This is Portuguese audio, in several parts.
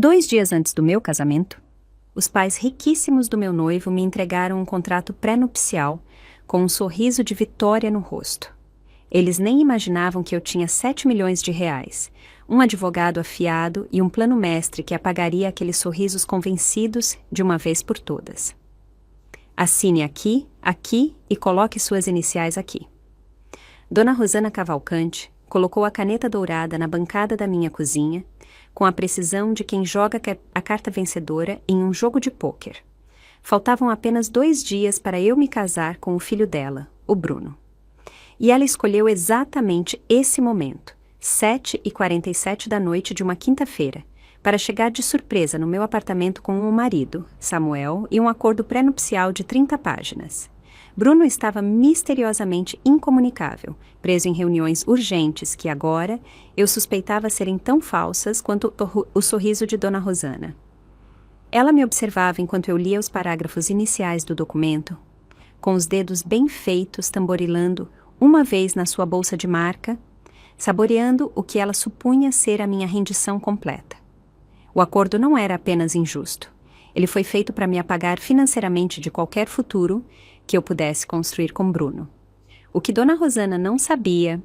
2 dias antes do meu casamento, os pais riquíssimos do meu noivo me entregaram um contrato pré-nupcial com um sorriso de vitória no rosto. Eles nem imaginavam que eu tinha 7 milhões de reais, um advogado afiado e um plano mestre que apagaria aqueles sorrisos convencidos de uma vez por todas. Assine aqui, aqui e coloque suas iniciais aqui. Dona Rosana Cavalcante colocou a caneta dourada na bancada da minha cozinha, com a precisão de quem joga a carta vencedora em um jogo de pôquer. Faltavam apenas 2 dias para eu me casar com o filho dela, o Bruno. E ela escolheu exatamente esse momento, 7h47 da noite de uma quinta-feira, para chegar de surpresa no meu apartamento com o marido, Samuel, e um acordo pré-nupcial de 30 páginas. Bruno estava misteriosamente incomunicável, preso em reuniões urgentes que agora eu suspeitava serem tão falsas quanto o sorriso de Dona Rosana. Ela me observava enquanto eu lia os parágrafos iniciais do documento, com os dedos bem feitos tamborilando uma vez na sua bolsa de marca, saboreando o que ela supunha ser a minha rendição completa. O acordo não era apenas injusto. Ele foi feito para me apagar financeiramente de qualquer futuro que eu pudesse construir com Bruno. O que Dona Rosana não sabia,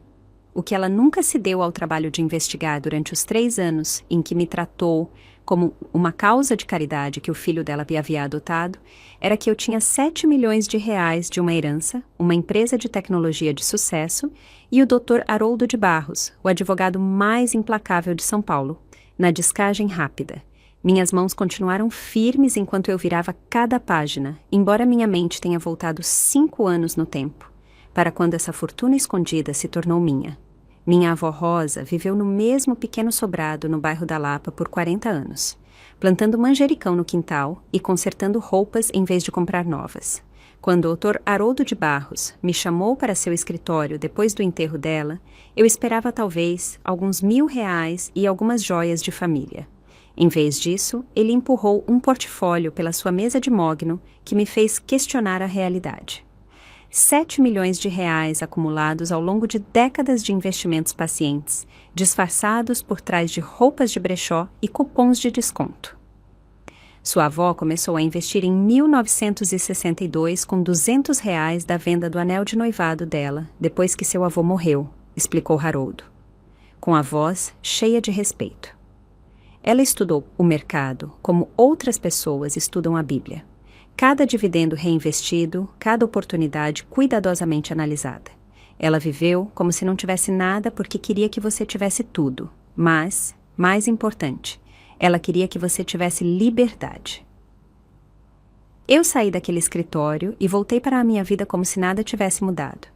o que ela nunca se deu ao trabalho de investigar durante os 3 anos em que me tratou como uma causa de caridade que o filho dela havia adotado, era que eu tinha 7 milhões de reais de uma herança, uma empresa de tecnologia de sucesso e o Dr. Haroldo de Barros, o advogado mais implacável de São Paulo, na descagem rápida. Minhas mãos continuaram firmes enquanto eu virava cada página, embora minha mente tenha voltado 5 anos no tempo, para quando essa fortuna escondida se tornou minha. Minha avó Rosa viveu no mesmo pequeno sobrado no bairro da Lapa por 40 anos, plantando manjericão no quintal e consertando roupas em vez de comprar novas. Quando o Dr. Haroldo de Barros me chamou para seu escritório depois do enterro dela, eu esperava talvez alguns R$1.000 e algumas joias de família. Em vez disso, ele empurrou um portfólio pela sua mesa de mogno que me fez questionar a realidade. 7 milhões de reais acumulados ao longo de décadas de investimentos pacientes, disfarçados por trás de roupas de brechó e cupons de desconto. Sua avó começou a investir em 1962 com R$200 da venda do anel de noivado dela, depois que seu avô morreu, explicou Haroldo, com a voz cheia de respeito. Ela estudou o mercado como outras pessoas estudam a Bíblia. Cada dividendo reinvestido, cada oportunidade cuidadosamente analisada. Ela viveu como se não tivesse nada porque queria que você tivesse tudo. Mas, mais importante, ela queria que você tivesse liberdade. Eu saí daquele escritório e voltei para a minha vida como se nada tivesse mudado.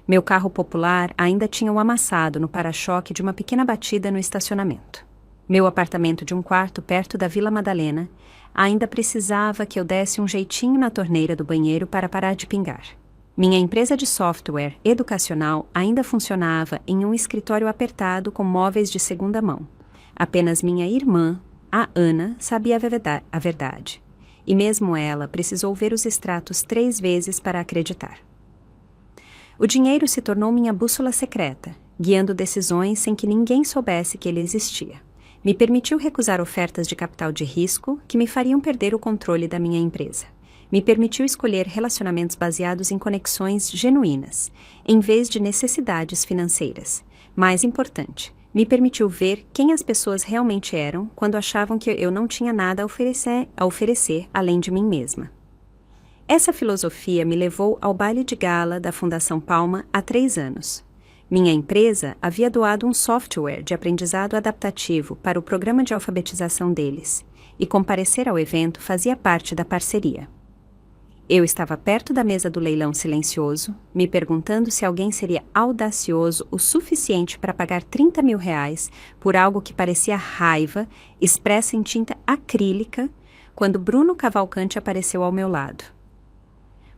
Meu carro popular ainda tinha o amassado no para-choque de uma pequena batida no estacionamento. Meu apartamento de um quarto perto da Vila Madalena ainda precisava que eu desse um jeitinho na torneira do banheiro para parar de pingar. Minha empresa de software educacional ainda funcionava em um escritório apertado com móveis de segunda mão. Apenas minha irmã, a Ana, sabia a verdade. E mesmo ela precisou ver os extratos 3 vezes para acreditar. O dinheiro se tornou minha bússola secreta, guiando decisões sem que ninguém soubesse que ele existia. Me permitiu recusar ofertas de capital de risco que me fariam perder o controle da minha empresa. Me permitiu escolher relacionamentos baseados em conexões genuínas, em vez de necessidades financeiras. Mais importante, me permitiu ver quem as pessoas realmente eram quando achavam que eu não tinha nada a oferecer além de mim mesma. Essa filosofia me levou ao baile de gala da Fundação Palma há 3 anos. Minha empresa havia doado um software de aprendizado adaptativo para o programa de alfabetização deles, e comparecer ao evento fazia parte da parceria. Eu estava perto da mesa do leilão silencioso, me perguntando se alguém seria audacioso o suficiente para pagar R$30.000 por algo que parecia raiva, expressa em tinta acrílica, quando Bruno Cavalcante apareceu ao meu lado.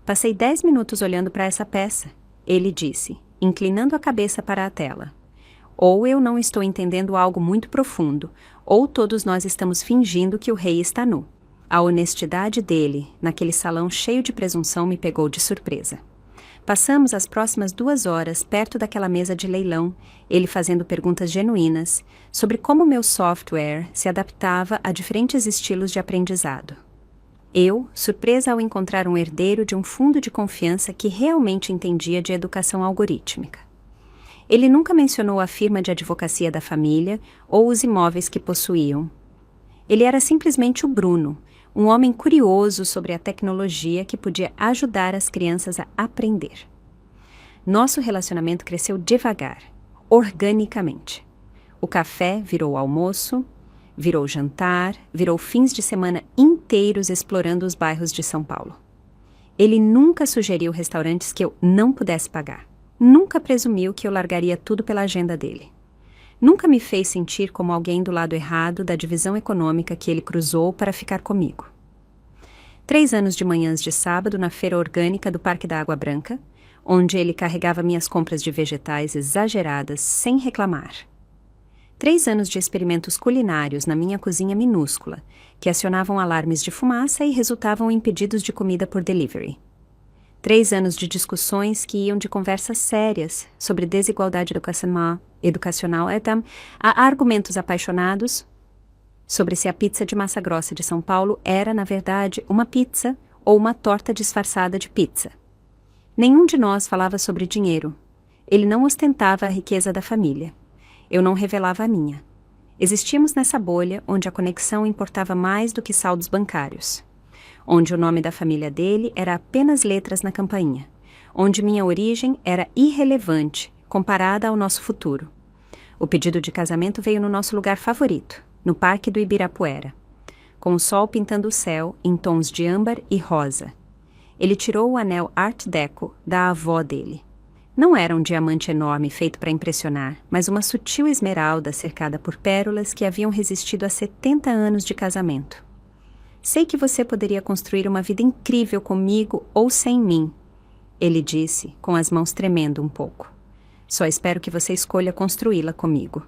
Passei 10 minutos olhando para essa peça, ele disse, inclinando a cabeça para a tela. Ou eu não estou entendendo algo muito profundo, ou todos nós estamos fingindo que o rei está nu. A honestidade dele, naquele salão cheio de presunção, me pegou de surpresa. Passamos as próximas 2 horas perto daquela mesa de leilão, ele fazendo perguntas genuínas sobre como meu software se adaptava a diferentes estilos de aprendizado. Eu, surpresa ao encontrar um herdeiro de um fundo de confiança que realmente entendia de educação algorítmica. Ele nunca mencionou a firma de advocacia da família ou os imóveis que possuíam. Ele era simplesmente o Bruno, um homem curioso sobre a tecnologia que podia ajudar as crianças a aprender. Nosso relacionamento cresceu devagar, organicamente. O café virou almoço, virou jantar, virou fins de semana inteiros explorando os bairros de São Paulo. Ele nunca sugeriu restaurantes que eu não pudesse pagar. Nunca presumiu que eu largaria tudo pela agenda dele. Nunca me fez sentir como alguém do lado errado da divisão econômica que ele cruzou para ficar comigo. 3 anos de manhãs de sábado na feira orgânica do Parque da Água Branca, onde ele carregava minhas compras de vegetais exageradas sem reclamar. 3 anos de experimentos culinários na minha cozinha minúscula, que acionavam alarmes de fumaça e resultavam em pedidos de comida por delivery. 3 anos de discussões que iam de conversas sérias sobre desigualdade educacional a argumentos apaixonados sobre se a pizza de massa grossa de São Paulo era, na verdade, uma pizza ou uma torta disfarçada de pizza. Nenhum de nós falava sobre dinheiro. Ele não ostentava a riqueza da família. Eu não revelava a minha. Existíamos nessa bolha onde a conexão importava mais do que saldos bancários. Onde o nome da família dele era apenas letras na campainha. Onde minha origem era irrelevante comparada ao nosso futuro. O pedido de casamento veio no nosso lugar favorito, no Parque do Ibirapuera, com o sol pintando o céu em tons de âmbar e rosa. Ele tirou o anel Art Deco da avó dele. Não era um diamante enorme feito para impressionar, mas uma sutil esmeralda cercada por pérolas que haviam resistido a 70 anos de casamento. Sei que você poderia construir uma vida incrível comigo ou sem mim, ele disse, com as mãos tremendo um pouco. Só espero que você escolha construí-la comigo.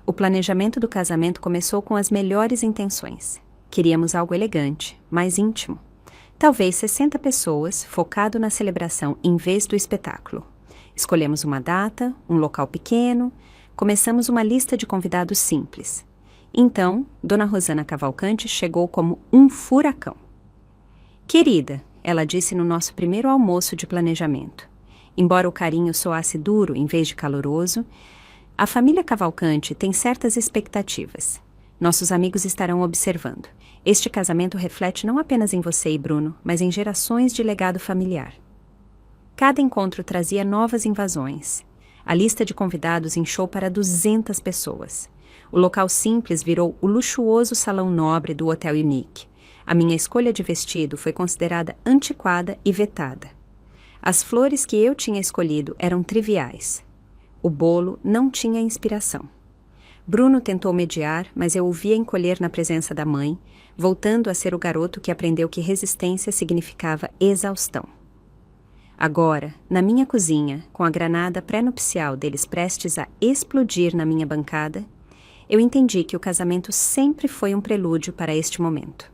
O planejamento do casamento começou com as melhores intenções. Queríamos algo elegante, mais íntimo. Talvez 60 pessoas, focado na celebração em vez do espetáculo. Escolhemos uma data, um local pequeno, começamos uma lista de convidados simples. Então, Dona Rosana Cavalcante chegou como um furacão. Querida, ela disse no nosso primeiro almoço de planejamento. Embora o carinho soasse duro em vez de caloroso, a família Cavalcante tem certas expectativas. Nossos amigos estarão observando. Este casamento reflete não apenas em você e Bruno, mas em gerações de legado familiar. Cada encontro trazia novas invasões. A lista de convidados inchou para 200 pessoas. O local simples virou o luxuoso salão nobre do Hotel Unique. A minha escolha de vestido foi considerada antiquada e vetada. As flores que eu tinha escolhido eram triviais. O bolo não tinha inspiração. Bruno tentou mediar, mas eu o via encolher na presença da mãe, voltando a ser o garoto que aprendeu que resistência significava exaustão. Agora, na minha cozinha, com a granada pré-nupcial deles prestes a explodir na minha bancada, eu entendi que o casamento sempre foi um prelúdio para este momento.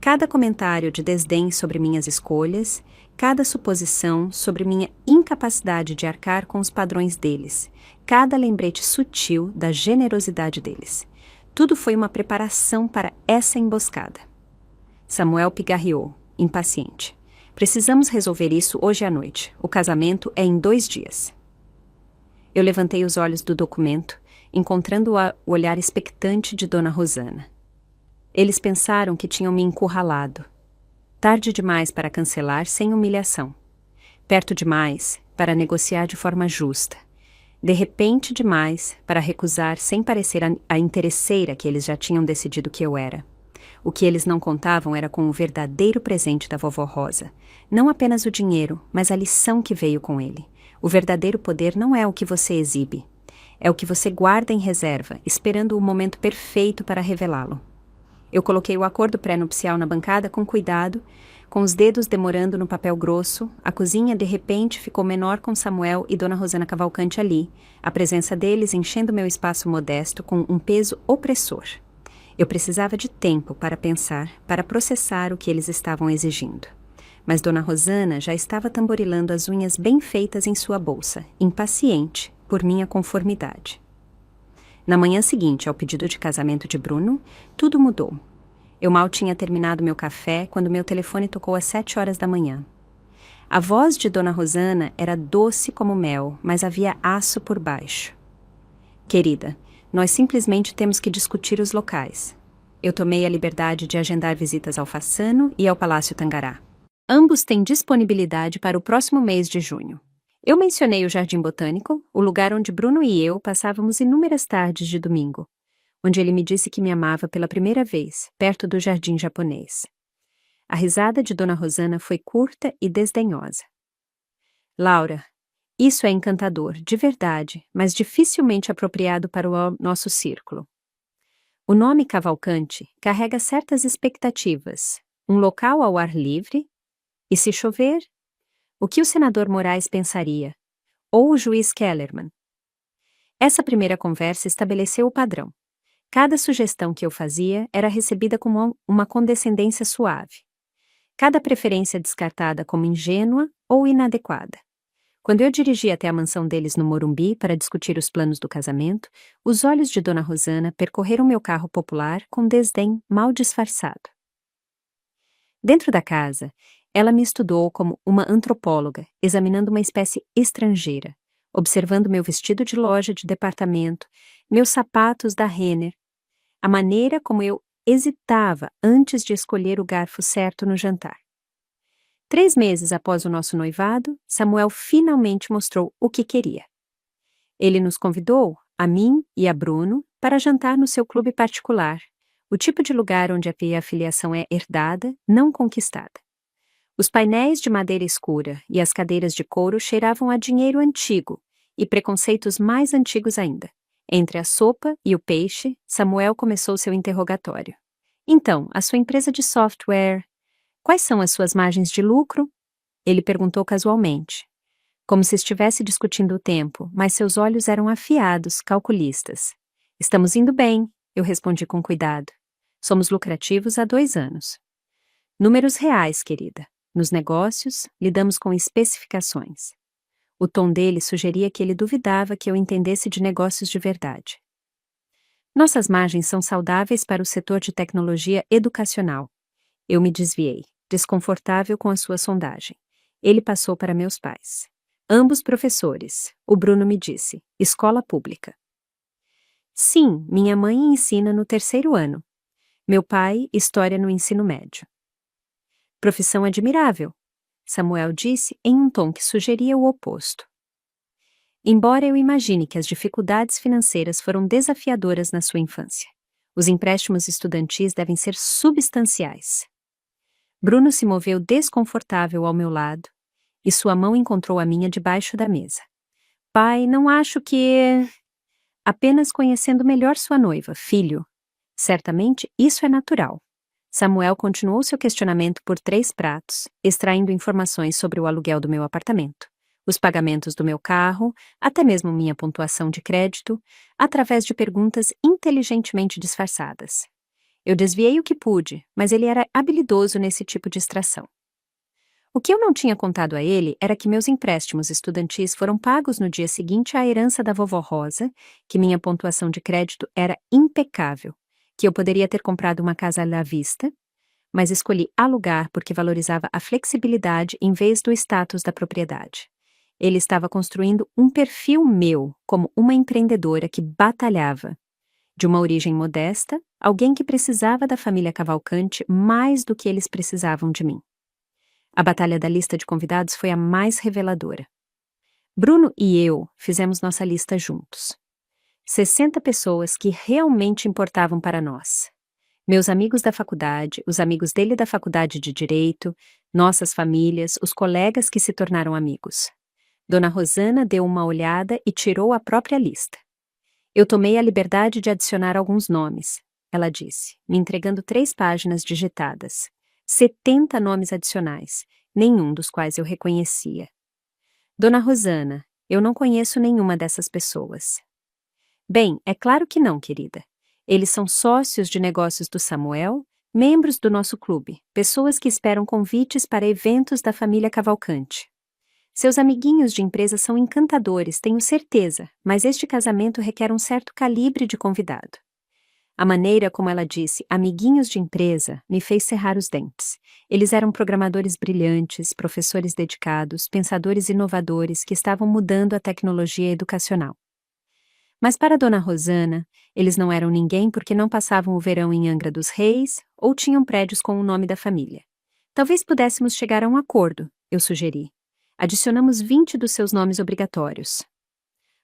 Cada comentário de desdém sobre minhas escolhas, cada suposição sobre minha incapacidade de arcar com os padrões deles, cada lembrete sutil da generosidade deles. Tudo foi uma preparação para essa emboscada. Samuel pigarreou, impaciente. Precisamos resolver isso hoje à noite. O casamento é em 2 dias. Eu levantei os olhos do documento, encontrando o olhar expectante de Dona Rosana. Eles pensaram que tinham me encurralado. Tarde demais para cancelar sem humilhação. Perto demais para negociar de forma justa. De repente demais para recusar sem parecer a interesseira que eles já tinham decidido que eu era. O que eles não contavam era com o verdadeiro presente da vovó Rosa. Não apenas o dinheiro, mas a lição que veio com ele. O verdadeiro poder não é o que você exibe. É o que você guarda em reserva, esperando o momento perfeito para revelá-lo. Eu coloquei o acordo pré-nupcial na bancada com cuidado, com os dedos demorando no papel grosso. A cozinha, de repente, ficou menor com Samuel e Dona Rosana Cavalcante ali, a presença deles enchendo meu espaço modesto com um peso opressor. Eu precisava de tempo para pensar, para processar o que eles estavam exigindo. Mas Dona Rosana já estava tamborilando as unhas bem feitas em sua bolsa, impaciente por minha conformidade. Na manhã seguinte ao pedido de casamento de Bruno, tudo mudou. Eu mal tinha terminado meu café quando meu telefone tocou às 7 horas da manhã. A voz de Dona Rosana era doce como mel, mas havia aço por baixo. Querida, nós simplesmente temos que discutir os locais. Eu tomei a liberdade de agendar visitas ao Fassano e ao Palácio Tangará. Ambos têm disponibilidade para o próximo mês de junho. Eu mencionei o Jardim Botânico, o lugar onde Bruno e eu passávamos inúmeras tardes de domingo, onde ele me disse que me amava pela primeira vez, perto do jardim japonês. A risada de Dona Rosana foi curta e desdenhosa. Laura, isso é encantador, de verdade, mas dificilmente apropriado para o nosso círculo. O nome Cavalcante carrega certas expectativas. Um local ao ar livre? E se chover? O que o senador Moraes pensaria? Ou o juiz Kellerman? Essa primeira conversa estabeleceu o padrão. Cada sugestão que eu fazia era recebida com uma condescendência suave. Cada preferência descartada como ingênua ou inadequada. Quando eu dirigi até a mansão deles no Morumbi para discutir os planos do casamento, os olhos de Dona Rosana percorreram meu carro popular com desdém mal disfarçado. Dentro da casa, ela me estudou como uma antropóloga, examinando uma espécie estrangeira, observando meu vestido de loja de departamento, meus sapatos da Renner, a maneira como eu hesitava antes de escolher o garfo certo no jantar. 3 meses após o nosso noivado, Samuel finalmente mostrou o que queria. Ele nos convidou, a mim e a Bruno, para jantar no seu clube particular, o tipo de lugar onde a filiação é herdada, não conquistada. Os painéis de madeira escura e as cadeiras de couro cheiravam a dinheiro antigo e preconceitos mais antigos ainda. Entre a sopa e o peixe, Samuel começou seu interrogatório. Então, a sua empresa de software... Quais são as suas margens de lucro? Ele perguntou casualmente, como se estivesse discutindo o tempo, mas seus olhos eram afiados, calculistas. Estamos indo bem, eu respondi com cuidado. Somos lucrativos há 2 anos. Números reais, querida. Nos negócios, lidamos com especificações. O tom dele sugeria que ele duvidava que eu entendesse de negócios de verdade. Nossas margens são saudáveis para o setor de tecnologia educacional. Eu me desviei, desconfortável com a sua sondagem. Ele passou para meus pais. Ambos professores, o Bruno me disse, escola pública. Sim, minha mãe ensina no 3º ano. Meu pai, história no ensino médio. Profissão admirável, Samuel disse em um tom que sugeria o oposto. Embora eu imagine que as dificuldades financeiras foram desafiadoras na sua infância, os empréstimos estudantis devem ser substanciais. Bruno se moveu desconfortável ao meu lado e sua mão encontrou a minha debaixo da mesa. Pai, não acho que... Apenas conhecendo melhor sua noiva, filho. Certamente isso é natural. Samuel continuou seu questionamento por 3 pratos, extraindo informações sobre o aluguel do meu apartamento, os pagamentos do meu carro, até mesmo minha pontuação de crédito, através de perguntas inteligentemente disfarçadas. Eu desviei o que pude, mas ele era habilidoso nesse tipo de extração. O que eu não tinha contado a ele era que meus empréstimos estudantis foram pagos no dia seguinte à herança da vovó Rosa, que minha pontuação de crédito era impecável, que eu poderia ter comprado uma casa à vista, mas escolhi alugar porque valorizava a flexibilidade em vez do status da propriedade. Ele estava construindo um perfil meu como uma empreendedora que batalhava. De uma origem modesta, alguém que precisava da família Cavalcante mais do que eles precisavam de mim. A batalha da lista de convidados foi a mais reveladora. Bruno e eu fizemos nossa lista juntos. 60 pessoas que realmente importavam para nós. Meus amigos da faculdade, os amigos dele da faculdade de Direito, nossas famílias, os colegas que se tornaram amigos. Dona Rosana deu uma olhada e tirou a própria lista. Eu tomei a liberdade de adicionar alguns nomes, ela disse, me entregando 3 páginas digitadas. 70 nomes adicionais, nenhum dos quais eu reconhecia. Dona Rosana, eu não conheço nenhuma dessas pessoas. Bem, é claro que não, querida. Eles são sócios de negócios do Samuel, Membros do nosso clube, pessoas que esperam convites para eventos da família Cavalcante. Seus amiguinhos de empresa são encantadores, tenho certeza, mas este casamento requer um certo calibre de convidado. A maneira como ela disse amiguinhos de empresa me fez cerrar os dentes. Eles eram programadores brilhantes, professores dedicados, pensadores inovadores que estavam mudando a tecnologia educacional. Mas para Dona Rosana, eles não eram ninguém porque não passavam o verão em Angra dos Reis ou tinham prédios com o nome da família. Talvez pudéssemos chegar a um acordo, eu sugeri. Adicionamos 20 dos seus nomes obrigatórios.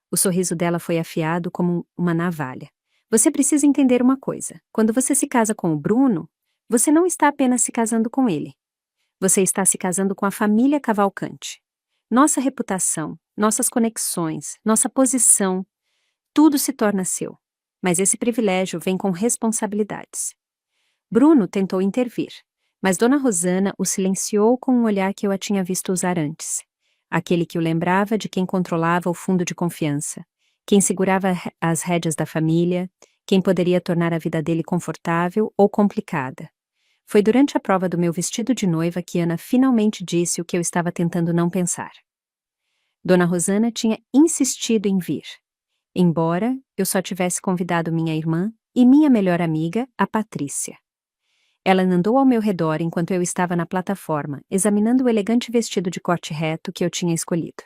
O sorriso dela foi afiado como uma navalha. Você precisa entender uma coisa. Quando você se casa com o Bruno, você não está apenas se casando com ele. Você está se casando com a família Cavalcante. Nossa reputação, nossas conexões, nossa posição, tudo se torna seu. Mas esse privilégio vem com responsabilidades. Bruno tentou intervir, mas Dona Rosana o silenciou com um olhar que eu a tinha visto usar antes. Aquele que o lembrava de quem controlava o fundo de confiança, quem segurava as rédeas da família, quem poderia tornar a vida dele confortável ou complicada. Foi durante a prova do meu vestido de noiva que Ana finalmente disse o que eu estava tentando não pensar. Dona Rosana tinha insistido em vir. Embora eu só tivesse convidado minha irmã e minha melhor amiga, a Patrícia. Ela andou ao meu redor enquanto eu estava na plataforma, examinando o elegante vestido de corte reto que eu tinha escolhido.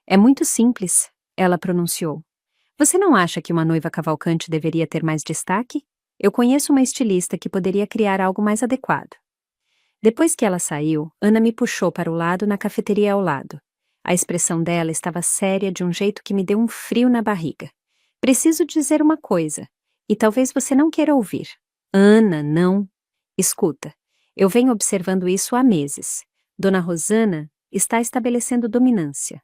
É muito simples, ela pronunciou. Você não acha que uma noiva cavalcante deveria ter mais destaque? Eu conheço uma estilista que poderia criar algo mais adequado. Depois que ela saiu, Ana me puxou para o lado na cafeteria ao lado. A expressão dela estava séria de um jeito que me deu um frio na barriga. Preciso dizer uma coisa, e talvez você não queira ouvir. Ana, não. Escuta, eu venho observando isso há meses. Dona Rosana está estabelecendo dominância.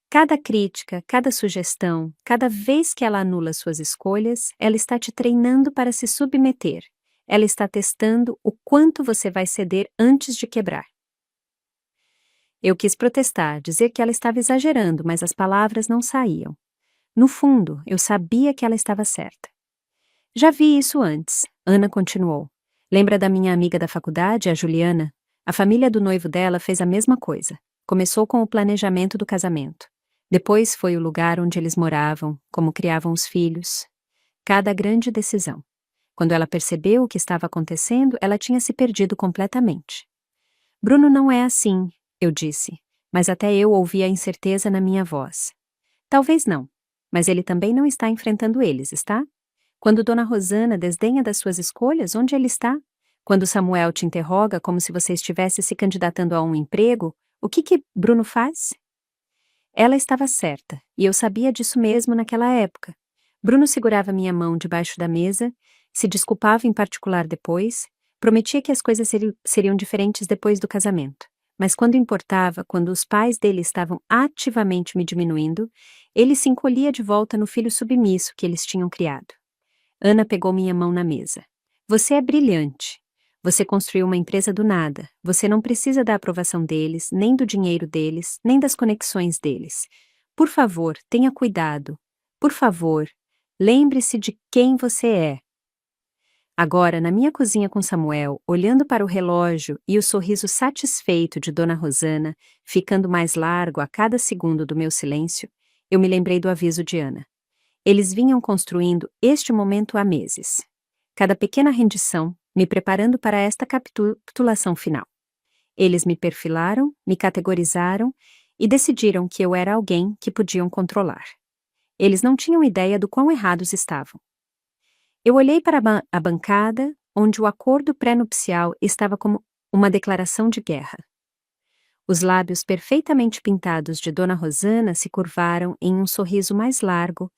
Cada crítica, cada sugestão, cada vez que ela anula suas escolhas, ela está te treinando para se submeter. Ela está testando o quanto você vai ceder antes de quebrar. Eu quis protestar, dizer que ela estava exagerando, mas as palavras não saíam. No fundo, eu sabia que ela estava certa. Já vi isso antes, Ana continuou. Lembra da minha amiga da faculdade, a Juliana? A família do noivo dela fez a mesma coisa. Começou com o planejamento do casamento. Depois foi o lugar onde eles moravam, como criavam os filhos. Cada grande decisão. Quando ela percebeu o que estava acontecendo, ela tinha se perdido completamente. Bruno não é assim, eu disse, mas até eu ouvi a incerteza na minha voz. Talvez não, mas ele também não está enfrentando eles, está? Quando Dona Rosana desdenha das suas escolhas, onde ele está? Quando Samuel te interroga como se você estivesse se candidatando a um emprego, o que Bruno faz? Ela estava certa, e eu sabia disso mesmo naquela época. Bruno segurava minha mão debaixo da mesa, se desculpava em particular depois, prometia que as coisas seriam diferentes depois do casamento. Mas quando importava, quando os pais dele estavam ativamente me diminuindo, ele se encolhia de volta no filho submisso que eles tinham criado. Ana pegou minha mão na mesa. Você é brilhante. Você construiu uma empresa do nada. Você não precisa da aprovação deles, nem do dinheiro deles, nem das conexões deles. Por favor, tenha cuidado. Por favor, lembre-se de quem você é. Agora, na minha cozinha com Samuel, olhando para o relógio e o sorriso satisfeito de Dona Rosana, ficando mais largo a cada segundo do meu silêncio, eu me lembrei do aviso de Ana. Eles vinham construindo este momento há meses. Cada pequena rendição, me preparando para esta capitulação final. Eles me perfilaram, me categorizaram e decidiram que eu era alguém que podiam controlar. Eles não tinham ideia do quão errados estavam. Eu olhei para a bancada, onde o acordo pré-nupcial estava como uma declaração de guerra. Os lábios perfeitamente pintados de Dona Rosana se curvaram em um sorriso mais largo,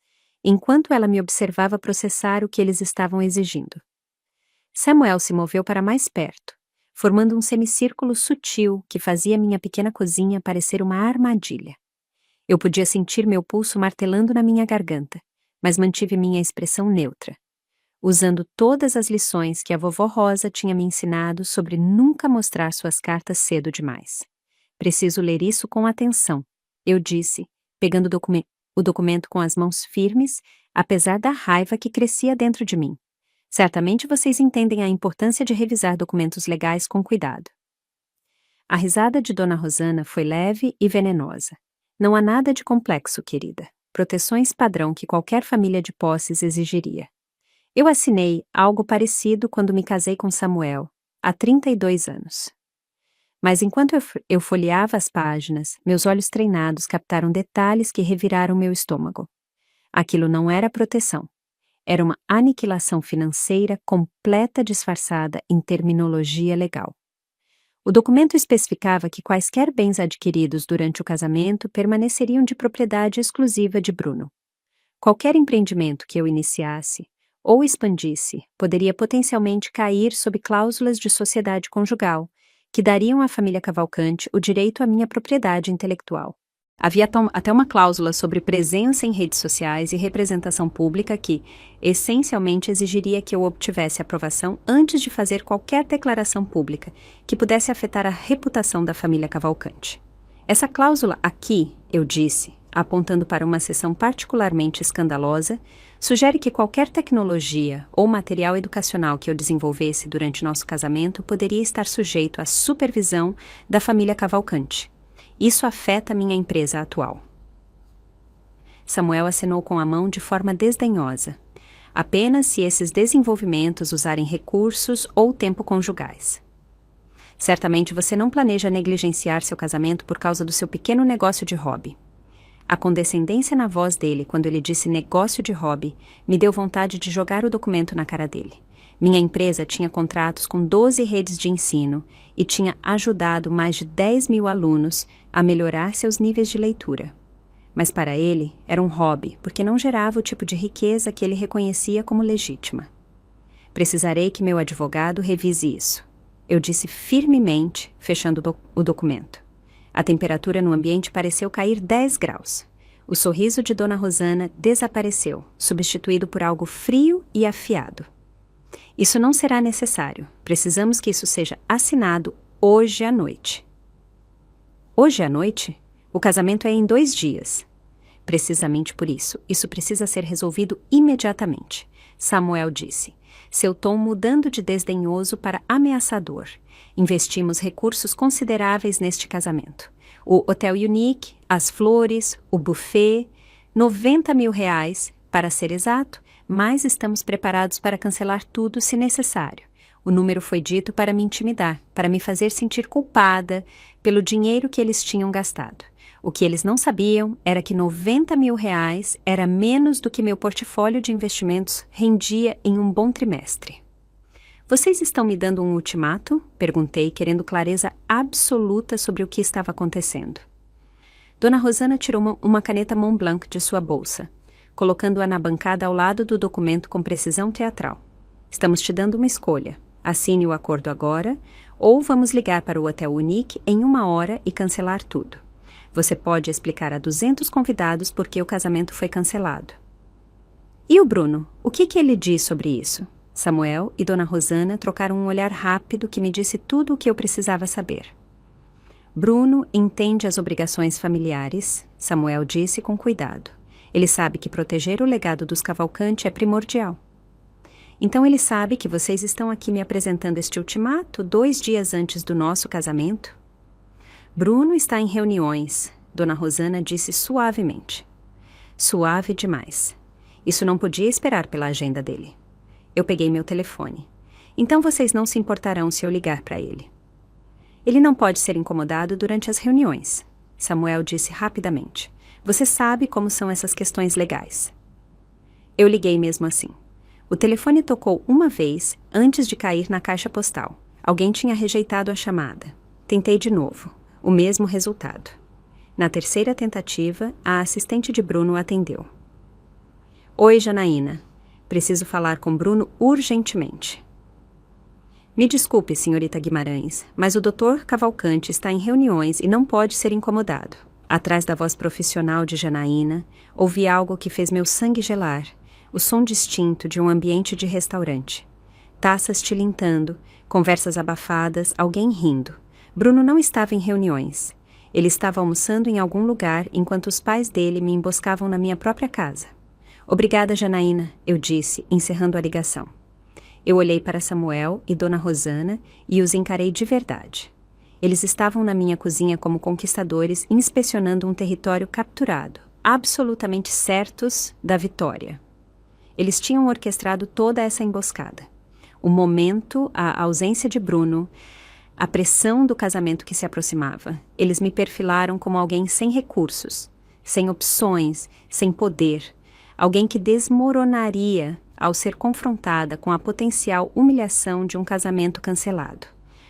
enquanto ela me observava processar o que eles estavam exigindo. Samuel se moveu para mais perto, formando um semicírculo sutil que fazia minha pequena cozinha parecer uma armadilha. Eu podia sentir meu pulso martelando na minha garganta, mas mantive minha expressão neutra, usando todas as lições que a vovó Rosa tinha me ensinado sobre nunca mostrar suas cartas cedo demais. Preciso ler isso com atenção, eu disse, pegando o documento com as mãos firmes, apesar da raiva que crescia dentro de mim. Certamente vocês entendem a importância de revisar documentos legais com cuidado. A risada de Dona Rosana foi leve e venenosa. Não há nada de complexo, querida. Proteções padrão que qualquer família de posses exigiria. Eu assinei algo parecido quando me casei com Samuel, há 32 anos. Mas enquanto eu folheava as páginas, meus olhos treinados captaram detalhes que reviraram meu estômago. Aquilo não era proteção. Era uma aniquilação financeira completa disfarçada em terminologia legal. O documento especificava que quaisquer bens adquiridos durante o casamento permaneceriam de propriedade exclusiva de Bruno. Qualquer empreendimento que eu iniciasse ou expandisse poderia potencialmente cair sob cláusulas de sociedade conjugal, que dariam à família Cavalcante o direito à minha propriedade intelectual. Havia até uma cláusula sobre presença em redes sociais e representação pública que, essencialmente, exigiria que eu obtivesse aprovação antes de fazer qualquer declaração pública que pudesse afetar a reputação da família Cavalcante. Essa cláusula aqui, eu disse, apontando para uma seção particularmente escandalosa, sugere que qualquer tecnologia ou material educacional que eu desenvolvesse durante nosso casamento poderia estar sujeito à supervisão da família Cavalcante. Isso afeta minha empresa atual. Samuel acenou com a mão de forma desdenhosa. Apenas se esses desenvolvimentos usarem recursos ou tempo conjugais. Certamente você não planeja negligenciar seu casamento por causa do seu pequeno negócio de hobby. A condescendência na voz dele quando ele disse negócio de hobby me deu vontade de jogar o documento na cara dele. Minha empresa tinha contratos com 12 redes de ensino e tinha ajudado mais de 10 mil alunos a melhorar seus níveis de leitura. Mas para ele era um hobby, porque não gerava o tipo de riqueza que ele reconhecia como legítima. Precisarei que meu advogado revise isso. Eu disse firmemente, fechando o documento. A temperatura no ambiente pareceu cair 10 graus. O sorriso de Dona Rosana desapareceu, substituído por algo frio e afiado. Isso não será necessário. Precisamos que isso seja assinado hoje à noite. Hoje à noite? O casamento é em 2 dias. Precisamente por isso, isso precisa ser resolvido imediatamente, Samuel disse, seu tom mudando de desdenhoso para ameaçador. Investimos recursos consideráveis neste casamento. O Hotel Unique, as flores, o buffet, R$90 mil, para ser exato, mas estamos preparados para cancelar tudo se necessário. O número foi dito para me intimidar, para me fazer sentir culpada pelo dinheiro que eles tinham gastado. O que eles não sabiam era que R$90 mil era menos do que meu portfólio de investimentos rendia em um bom trimestre. Vocês estão me dando um ultimato? Perguntei, querendo clareza absoluta sobre o que estava acontecendo. Dona Rosana tirou uma caneta Montblanc de sua bolsa, colocando-a na bancada ao lado do documento com precisão teatral. Estamos te dando uma escolha. Assine o acordo agora, ou vamos ligar para o Hotel Unique em 1 hora e cancelar tudo. Você pode explicar a 200 convidados por que o casamento foi cancelado. E o Bruno? O que ele diz sobre isso? Samuel e Dona Rosana trocaram um olhar rápido que me disse tudo o que eu precisava saber. Bruno entende as obrigações familiares, Samuel disse com cuidado. Ele sabe que proteger o legado dos Cavalcante é primordial. Então ele sabe que vocês estão aqui me apresentando este ultimato 2 dias antes do nosso casamento? Bruno está em reuniões, Dona Rosana disse suavemente. Suave demais. Isso não podia esperar pela agenda dele. Eu peguei meu telefone. Então vocês não se importarão se eu ligar para ele. Ele não pode ser incomodado durante as reuniões, Samuel disse rapidamente. Você sabe como são essas questões legais. Eu liguei mesmo assim. O telefone tocou uma vez antes de cair na caixa postal. Alguém tinha rejeitado a chamada. Tentei de novo. O mesmo resultado. Na terceira tentativa, a assistente de Bruno atendeu. Oi, Janaína. Preciso falar com Bruno urgentemente. Me desculpe, senhorita Guimarães, mas o Dr. Cavalcante está em reuniões e não pode ser incomodado. Atrás da voz profissional de Janaína, ouvi algo que fez meu sangue gelar, o som distinto de um ambiente de restaurante. Taças tilintando, conversas abafadas, alguém rindo. Bruno não estava em reuniões. Ele estava almoçando em algum lugar enquanto os pais dele me emboscavam na minha própria casa. Obrigada, Janaína, eu disse, encerrando a ligação. Eu olhei para Samuel e Dona Rosana e os encarei de verdade. Eles estavam na minha cozinha como conquistadores, inspecionando um território capturado, absolutamente certos da vitória. Eles tinham orquestrado toda essa emboscada. O momento, a ausência de Bruno, a pressão do casamento que se aproximava. Eles me perfilaram como alguém sem recursos, sem opções, sem poder. Alguém que desmoronaria ao ser confrontada com a potencial humilhação de um casamento cancelado.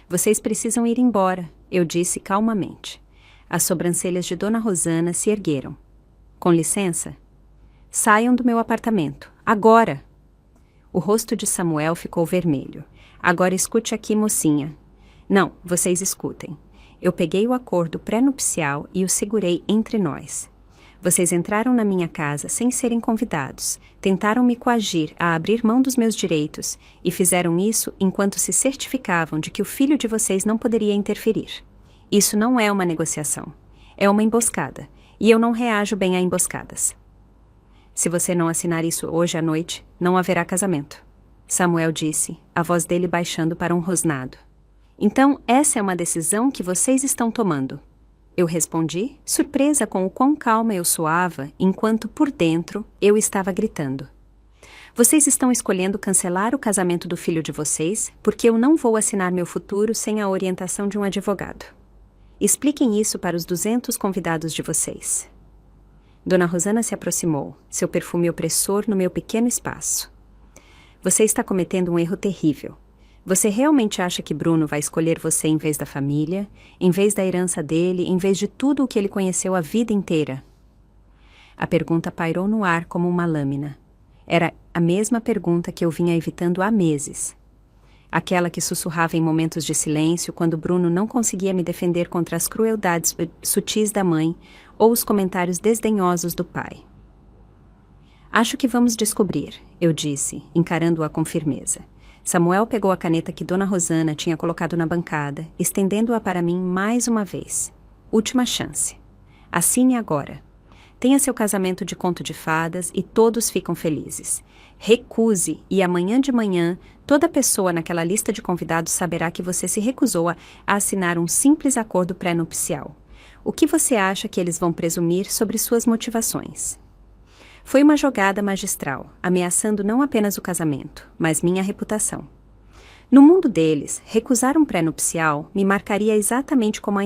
Vocês precisam ir embora, eu disse calmamente. As sobrancelhas de Dona Rosana se ergueram. Com licença? Saiam do meu apartamento. Agora! O rosto de Samuel ficou vermelho. Agora escute aqui, mocinha. Não, vocês escutem. Eu peguei o acordo pré-nupcial e o segurei entre nós. Vocês entraram na minha casa sem serem convidados, tentaram me coagir a abrir mão dos meus direitos e fizeram isso enquanto se certificavam de que o filho de vocês não poderia interferir. Isso não é uma negociação. É uma emboscada, e eu não reajo bem a emboscadas. Se você não assinar isso hoje à noite, não haverá casamento, Samuel disse, a voz dele baixando para um rosnado. Então, essa é uma decisão que vocês estão tomando. Eu respondi, surpresa com o quão calma eu soava, enquanto por dentro eu estava gritando. Vocês estão escolhendo cancelar o casamento do filho de vocês porque eu não vou assinar meu futuro sem a orientação de um advogado. Expliquem isso para os 200 convidados de vocês. Dona Rosana se aproximou, seu perfume opressor no meu pequeno espaço. Você está cometendo um erro terrível. Você realmente acha que Bruno vai escolher você em vez da família, em vez da herança dele, em vez de tudo o que ele conheceu a vida inteira? A pergunta pairou no ar como uma lâmina. Era a mesma pergunta que eu vinha evitando há meses. Aquela que sussurrava em momentos de silêncio quando Bruno não conseguia me defender contra as crueldades sutis da mãe ou os comentários desdenhosos do pai. Acho que vamos descobrir, eu disse, encarando-a com firmeza. Samuel pegou a caneta que Dona Rosana tinha colocado na bancada, estendendo-a para mim mais uma vez. Última chance. Assine agora. Tenha seu casamento de conto de fadas e todos ficam felizes. Recuse e amanhã de manhã toda pessoa naquela lista de convidados saberá que você se recusou a assinar um simples acordo pré-nupcial. O que você acha que eles vão presumir sobre suas motivações? Foi uma jogada magistral, ameaçando não apenas o casamento, mas minha reputação. No mundo deles, recusar um pré-nupcial me marcaria exatamente como a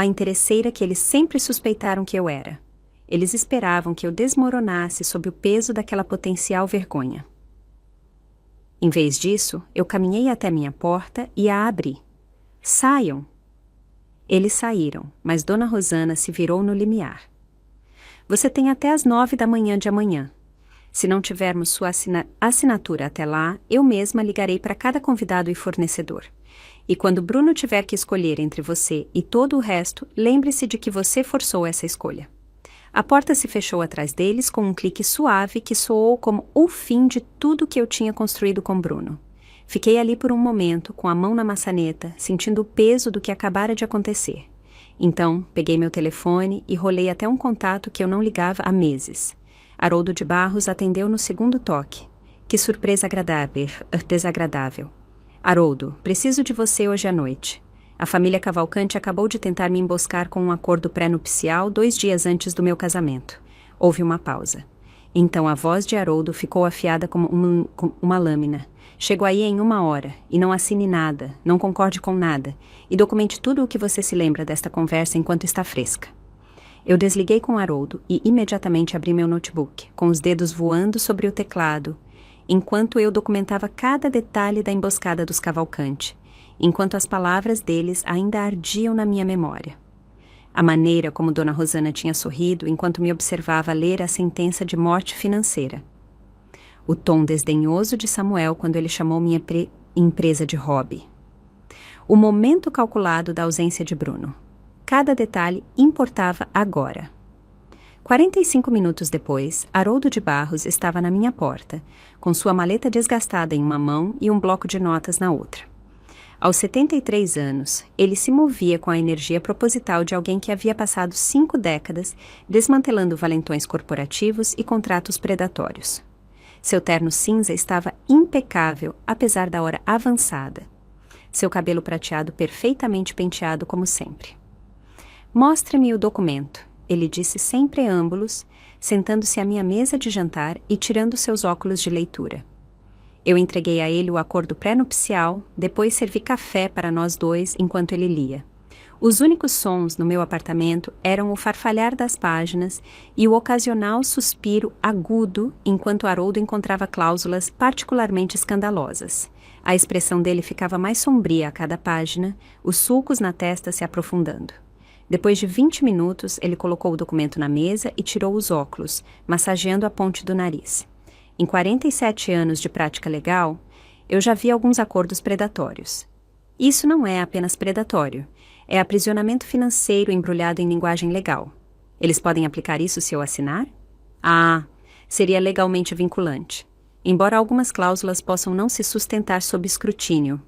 interesseira que eles sempre suspeitaram que eu era. Eles esperavam que eu desmoronasse sob o peso daquela potencial vergonha. Em vez disso, eu caminhei até minha porta e a abri. Saiam! Eles saíram, mas Dona Rosana se virou no limiar. Você tem até as 9 da manhã de amanhã. Se não tivermos sua assinatura até lá, eu mesma ligarei para cada convidado e fornecedor. E quando Bruno tiver que escolher entre você e todo o resto, lembre-se de que você forçou essa escolha. A porta se fechou atrás deles com um clique suave que soou como o fim de tudo que eu tinha construído com Bruno. Fiquei ali por um momento, com a mão na maçaneta, sentindo o peso do que acabara de acontecer. Então, peguei meu telefone e rolei até um contato que eu não ligava há meses. Haroldo de Barros atendeu no segundo toque. Que surpresa desagradável. Haroldo, preciso de você hoje à noite. A família Cavalcante acabou de tentar me emboscar com um acordo pré-nupcial 2 dias antes do meu casamento. Houve uma pausa. Então a voz de Haroldo ficou afiada como uma lâmina. Chego aí em 1 hora, e não assine nada, não concorde com nada, e documente tudo o que você se lembra desta conversa enquanto está fresca. Eu desliguei com Haroldo e imediatamente abri meu notebook, com os dedos voando sobre o teclado, enquanto eu documentava cada detalhe da emboscada dos Cavalcante, enquanto as palavras deles ainda ardiam na minha memória. A maneira como Dona Rosana tinha sorrido enquanto me observava ler a sentença de morte financeira. O tom desdenhoso de Samuel quando ele chamou minha empresa de hobby. O momento calculado da ausência de Bruno. Cada detalhe importava agora. 45 minutos depois, Haroldo de Barros estava na minha porta, com sua maleta desgastada em uma mão e um bloco de notas na outra. Aos 73 anos, ele se movia com a energia proposital de alguém que havia passado 5 décadas desmantelando valentões corporativos e contratos predatórios. Seu terno cinza estava impecável, apesar da hora avançada. Seu cabelo prateado perfeitamente penteado como sempre. Mostre-me o documento, ele disse sem preâmbulos, sentando-se à minha mesa de jantar e tirando seus óculos de leitura. Eu entreguei a ele o acordo pré-nupcial, depois servi café para nós dois enquanto ele lia. Os únicos sons no meu apartamento eram o farfalhar das páginas e o ocasional suspiro agudo enquanto Haroldo encontrava cláusulas particularmente escandalosas. A expressão dele ficava mais sombria a cada página, os sulcos na testa se aprofundando. Depois de 20 minutos, ele colocou o documento na mesa e tirou os óculos, massageando a ponte do nariz. Em 47 anos de prática legal, eu já vi alguns acordos predatórios. Isso não é apenas predatório, é aprisionamento financeiro embrulhado em linguagem legal. Eles podem aplicar isso se eu assinar? Ah, seria legalmente vinculante. Embora algumas cláusulas possam não se sustentar sob escrutínio.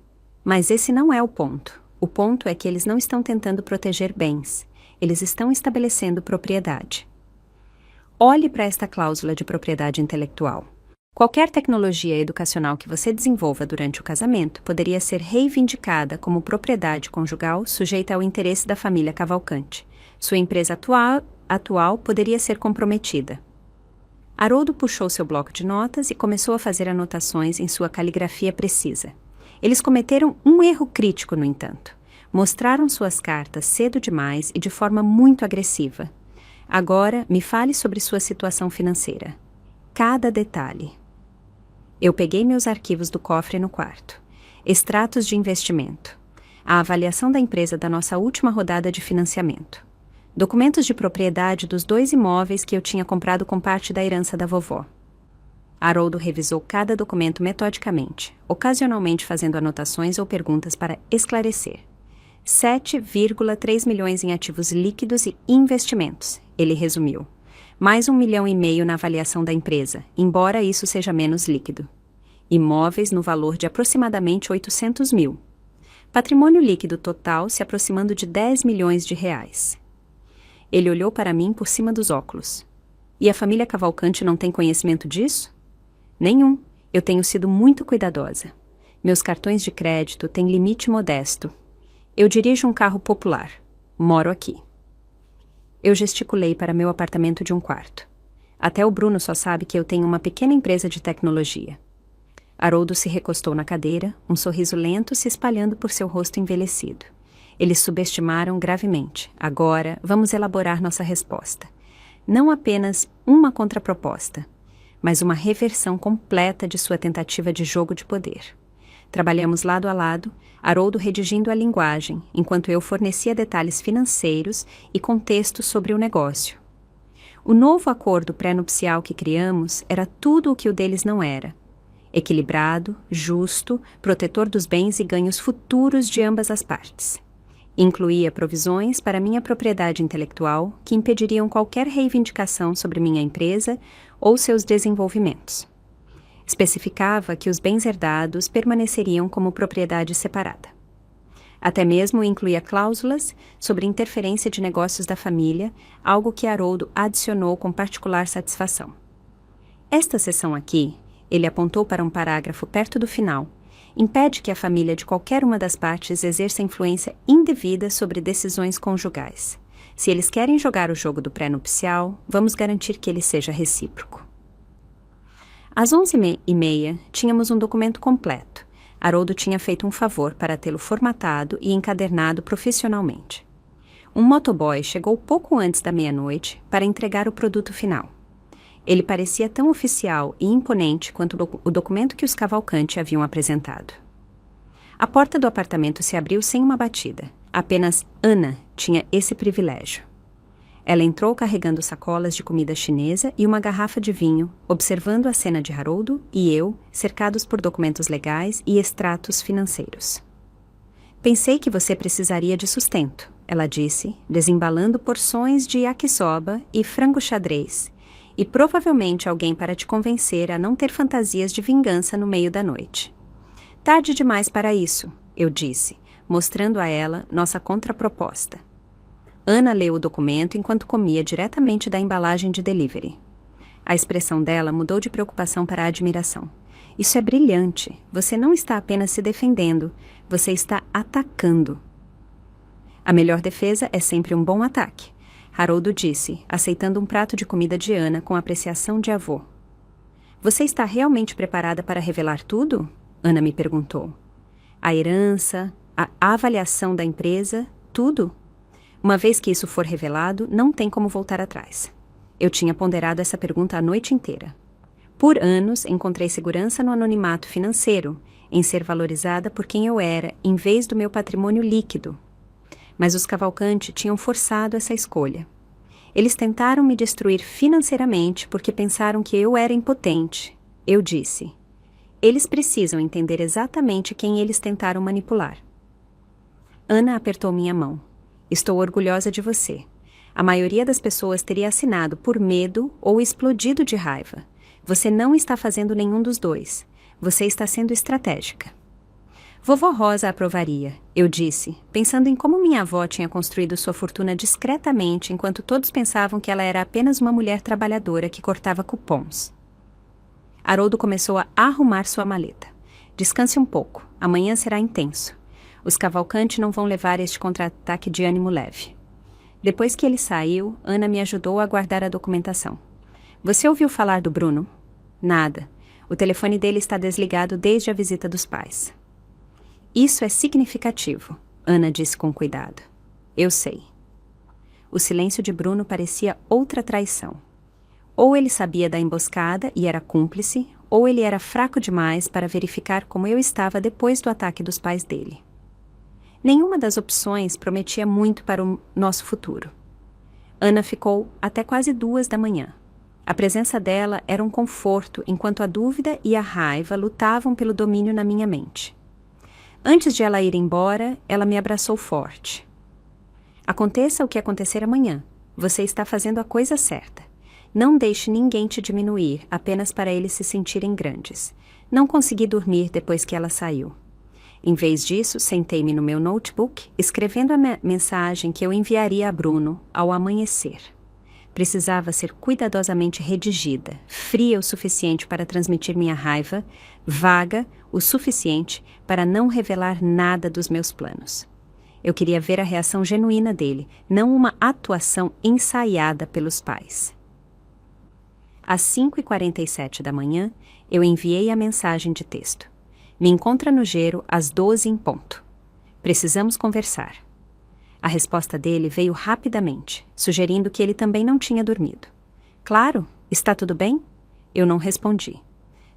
Mas esse não é o ponto. O ponto é que eles não estão tentando proteger bens. Eles estão estabelecendo propriedade. Olhe para esta cláusula de propriedade intelectual. Qualquer tecnologia educacional que você desenvolva durante o casamento poderia ser reivindicada como propriedade conjugal sujeita ao interesse da família Cavalcante. Sua empresa atual poderia ser comprometida. Haroldo puxou seu bloco de notas e começou a fazer anotações em sua caligrafia precisa. Eles cometeram um erro crítico, no entanto. Mostraram suas cartas cedo demais e de forma muito agressiva. Agora, me fale sobre sua situação financeira. Cada detalhe. Eu peguei meus arquivos do cofre no quarto. Extratos de investimento. A avaliação da empresa da nossa última rodada de financiamento. Documentos de propriedade dos 2 imóveis que eu tinha comprado com parte da herança da vovó. Haroldo revisou cada documento metodicamente, ocasionalmente fazendo anotações ou perguntas para esclarecer. 7,3 milhões em ativos líquidos e investimentos, ele resumiu. Mais 1,5 milhão na avaliação da empresa, embora isso seja menos líquido. Imóveis no valor de aproximadamente 800 mil. Patrimônio líquido total se aproximando de 10 milhões de reais. Ele olhou para mim por cima dos óculos. E a família Cavalcante não tem conhecimento disso? Nenhum. Eu tenho sido muito cuidadosa. Meus cartões de crédito têm limite modesto. Eu dirijo um carro popular. Moro aqui. Eu gesticulei para meu apartamento de um quarto. Até o Bruno só sabe que eu tenho uma pequena empresa de tecnologia. Haroldo se recostou na cadeira, um sorriso lento se espalhando por seu rosto envelhecido. Eles subestimaram gravemente. Agora, vamos elaborar nossa resposta. Não apenas uma contraproposta, mas uma reversão completa de sua tentativa de jogo de poder. Trabalhamos lado a lado, Haroldo redigindo a linguagem, enquanto eu fornecia detalhes financeiros e contexto sobre o negócio. O novo acordo pré-nupcial que criamos era tudo o que o deles não era. Equilibrado, justo, protetor dos bens e ganhos futuros de ambas as partes. Incluía provisões para minha propriedade intelectual que impediriam qualquer reivindicação sobre minha empresa ou seus desenvolvimentos. Especificava que os bens herdados permaneceriam como propriedade separada. Até mesmo incluía cláusulas sobre interferência de negócios da família, algo que Haroldo adicionou com particular satisfação. Esta seção aqui, ele apontou para um parágrafo perto do final, impede que a família de qualquer uma das partes exerça influência indevida sobre decisões conjugais. Se eles querem jogar o jogo do pré-nupcial, vamos garantir que ele seja recíproco. Às 11h30, tínhamos um documento completo. Haroldo tinha feito um favor para tê-lo formatado e encadernado profissionalmente. Um motoboy chegou pouco antes da meia-noite para entregar o produto final. Ele parecia tão oficial e imponente quanto o documento que os Cavalcante haviam apresentado. A porta do apartamento se abriu sem uma batida. Apenas Ana tinha esse privilégio. Ela entrou carregando sacolas de comida chinesa e uma garrafa de vinho, observando a cena de Haroldo e eu, cercados por documentos legais e extratos financeiros. Pensei que você precisaria de sustento, ela disse, desembalando porções de yakisoba e frango xadrez, e provavelmente alguém para te convencer a não ter fantasias de vingança no meio da noite. Tarde demais para isso, eu disse, mostrando a ela nossa contraproposta. Ana leu o documento enquanto comia diretamente da embalagem de delivery. A expressão dela mudou de preocupação para admiração. Isso é brilhante. Você não está apenas se defendendo, você está atacando. A melhor defesa é sempre um bom ataque, Haroldo disse, aceitando um prato de comida de Ana com apreciação de avô. Você está realmente preparada para revelar tudo? Ana me perguntou. A herança, a avaliação da empresa, tudo? Uma vez que isso for revelado, não tem como voltar atrás. Eu tinha ponderado essa pergunta a noite inteira. Por anos, encontrei segurança no anonimato financeiro, em ser valorizada por quem eu era, em vez do meu patrimônio líquido. Mas os Cavalcanti tinham forçado essa escolha. Eles tentaram me destruir financeiramente porque pensaram que eu era impotente. Eu disse, eles precisam entender exatamente quem eles tentaram manipular. Ana apertou minha mão. Estou orgulhosa de você. A maioria das pessoas teria assinado por medo ou explodido de raiva. Você não está fazendo nenhum dos dois. Você está sendo estratégica. Vovó Rosa aprovaria, eu disse, pensando em como minha avó tinha construído sua fortuna discretamente enquanto todos pensavam que ela era apenas uma mulher trabalhadora que cortava cupons. Haroldo começou a arrumar sua maleta. Descanse um pouco, amanhã será intenso. Os Cavalcanti não vão levar este contra-ataque de ânimo leve. Depois que ele saiu, Ana me ajudou a guardar a documentação. Você ouviu falar do Bruno? Nada. O telefone dele está desligado desde a visita dos pais. Isso é significativo, Ana disse com cuidado. Eu sei. O silêncio de Bruno parecia outra traição. Ou ele sabia da emboscada e era cúmplice, ou ele era fraco demais para verificar como eu estava depois do ataque dos pais dele. Nenhuma das opções prometia muito para o nosso futuro. Ana ficou até quase 2 da manhã. A presença dela era um conforto enquanto a dúvida e a raiva lutavam pelo domínio na minha mente. Antes de ela ir embora, ela me abraçou forte. Aconteça o que acontecer amanhã, você está fazendo a coisa certa. Não deixe ninguém te diminuir apenas para eles se sentirem grandes. Não consegui dormir depois que ela saiu. Em vez disso, sentei-me no meu notebook, escrevendo a mensagem que eu enviaria a Bruno ao amanhecer. Precisava ser cuidadosamente redigida, fria o suficiente para transmitir minha raiva, vaga o suficiente para não revelar nada dos meus planos. Eu queria ver a reação genuína dele, não uma atuação ensaiada pelos pais. Às 5h47 da manhã, eu enviei a mensagem de texto. Me encontra no Gero às 12 em ponto. Precisamos conversar. A resposta dele veio rapidamente, sugerindo que ele também não tinha dormido. Claro, está tudo bem? Eu não respondi.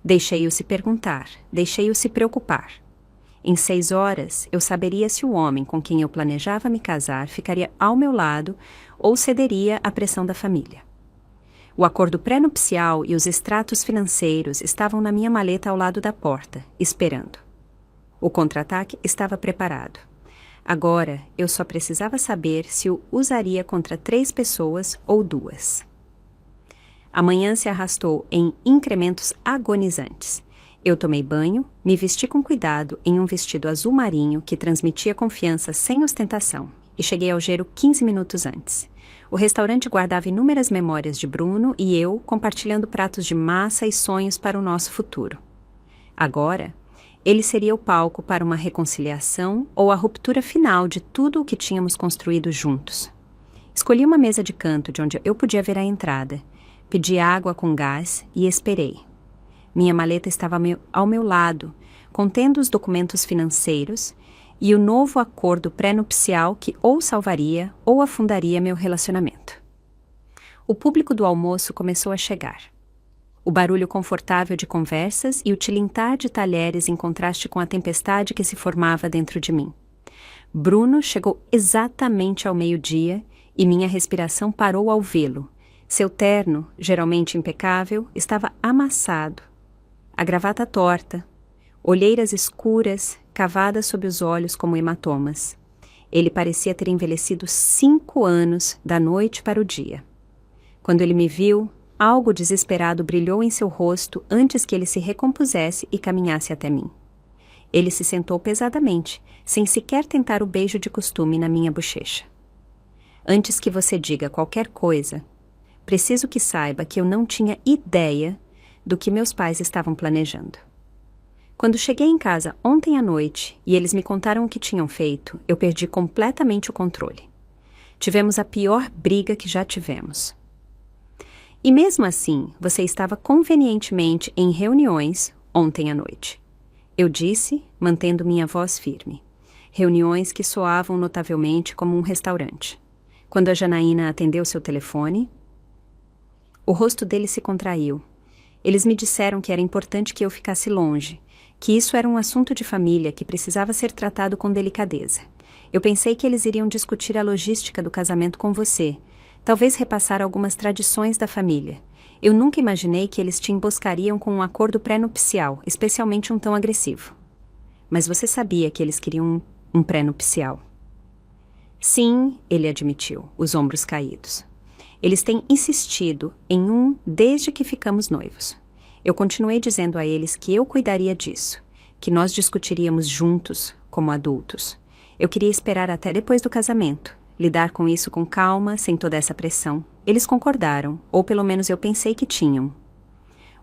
Deixei-o se perguntar, deixei-o se preocupar. Em 6 horas, eu saberia se o homem com quem eu planejava me casar ficaria ao meu lado ou cederia à pressão da família. O acordo pré-nupcial e os extratos financeiros estavam na minha maleta ao lado da porta, esperando. O contra-ataque estava preparado. Agora, eu só precisava saber se o usaria contra 3 pessoas ou 2. A manhã se arrastou em incrementos agonizantes. Eu tomei banho, me vesti com cuidado em um vestido azul marinho que transmitia confiança sem ostentação e cheguei ao Gero 15 minutos antes. O restaurante guardava inúmeras memórias de Bruno e eu compartilhando pratos de massa e sonhos para o nosso futuro. Agora, ele seria o palco para uma reconciliação ou a ruptura final de tudo o que tínhamos construído juntos. Escolhi uma mesa de canto de onde eu podia ver a entrada, pedi água com gás e esperei. Minha maleta estava ao meu lado, contendo os documentos financeiros e o novo acordo pré-nupcial que ou salvaria ou afundaria meu relacionamento. O público do almoço começou a chegar. O barulho confortável de conversas e o tilintar de talheres em contraste com a tempestade que se formava dentro de mim. Bruno chegou exatamente ao meio-dia e minha respiração parou ao vê-lo. Seu terno, geralmente impecável, estava amassado. A gravata torta, olheiras escuras, cavadas sob os olhos como hematomas. Ele parecia ter envelhecido 5 anos da noite para o dia. Quando ele me viu, algo desesperado brilhou em seu rosto antes que ele se recompusesse e caminhasse até mim. Ele se sentou pesadamente, sem sequer tentar o beijo de costume na minha bochecha. Antes que você diga qualquer coisa, preciso que saiba que eu não tinha ideia do que meus pais estavam planejando. Quando cheguei em casa ontem à noite e eles me contaram o que tinham feito, eu perdi completamente o controle. Tivemos a pior briga que já tivemos. E mesmo assim, você estava convenientemente em reuniões ontem à noite. Eu disse, mantendo minha voz firme. Reuniões que soavam notavelmente como um restaurante. Quando a Janaína atendeu seu telefone, o rosto dele se contraiu. Eles me disseram que era importante que eu ficasse longe, que isso era um assunto de família que precisava ser tratado com delicadeza. Eu pensei que eles iriam discutir a logística do casamento com você, talvez repassar algumas tradições da família. Eu nunca imaginei que eles te emboscariam com um acordo pré-nupcial, especialmente um tão agressivo. Mas você sabia que eles queriam um pré-nupcial. Sim, ele admitiu, os ombros caídos. Eles têm insistido em um desde que ficamos noivos. Eu continuei dizendo a eles que eu cuidaria disso, que nós discutiríamos juntos, como adultos. Eu queria esperar até depois do casamento, lidar com isso com calma, sem toda essa pressão. Eles concordaram, ou pelo menos eu pensei que tinham.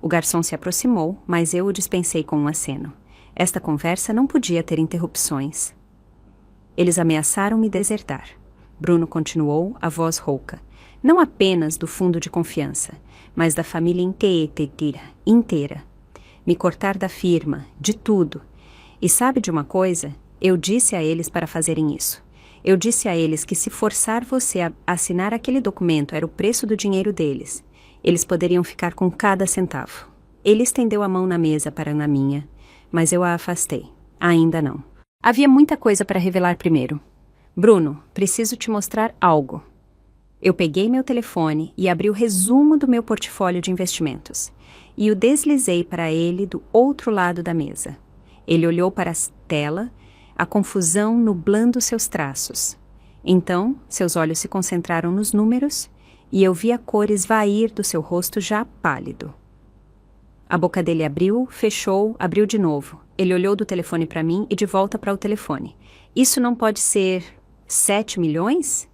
O garçom se aproximou, mas eu o dispensei com um aceno. Esta conversa não podia ter interrupções. Eles ameaçaram me desertar. Bruno continuou, a voz rouca. Não apenas do fundo de confiança, mas da família inteira. Me cortar da firma, de tudo. E sabe de uma coisa? Eu disse a eles para fazerem isso. Eu disse a eles que se forçar você a assinar aquele documento era o preço do dinheiro deles. Eles poderiam ficar com cada centavo. Ele estendeu a mão na mesa para na minha, mas eu a afastei. Ainda não. Havia muita coisa para revelar primeiro. Bruno, preciso te mostrar algo. Eu peguei meu telefone e abri o resumo do meu portfólio de investimentos. E o deslizei para ele do outro lado da mesa. Ele olhou para a tela, a confusão nublando seus traços. Então, seus olhos se concentraram nos números e eu vi a cor esvair do seu rosto já pálido. A boca dele abriu, fechou, abriu de novo. Ele olhou do telefone para mim e de volta para o telefone. Isso não pode ser 7 milhões?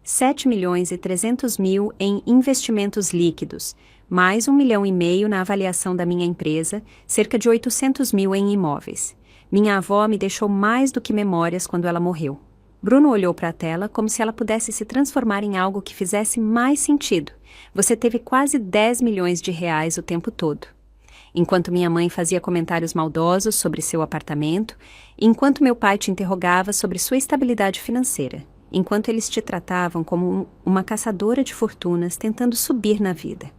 7.300.000 em investimentos líquidos, mais 1,5 milhão na avaliação da minha empresa, cerca de 800 mil em imóveis. Minha avó me deixou mais do que memórias quando ela morreu. Bruno olhou para a tela como se ela pudesse se transformar em algo que fizesse mais sentido. Você teve quase 10 milhões de reais o tempo todo. Enquanto minha mãe fazia comentários maldosos sobre seu apartamento, enquanto meu pai te interrogava sobre sua estabilidade financeira, enquanto eles te tratavam como uma caçadora de fortunas tentando subir na vida.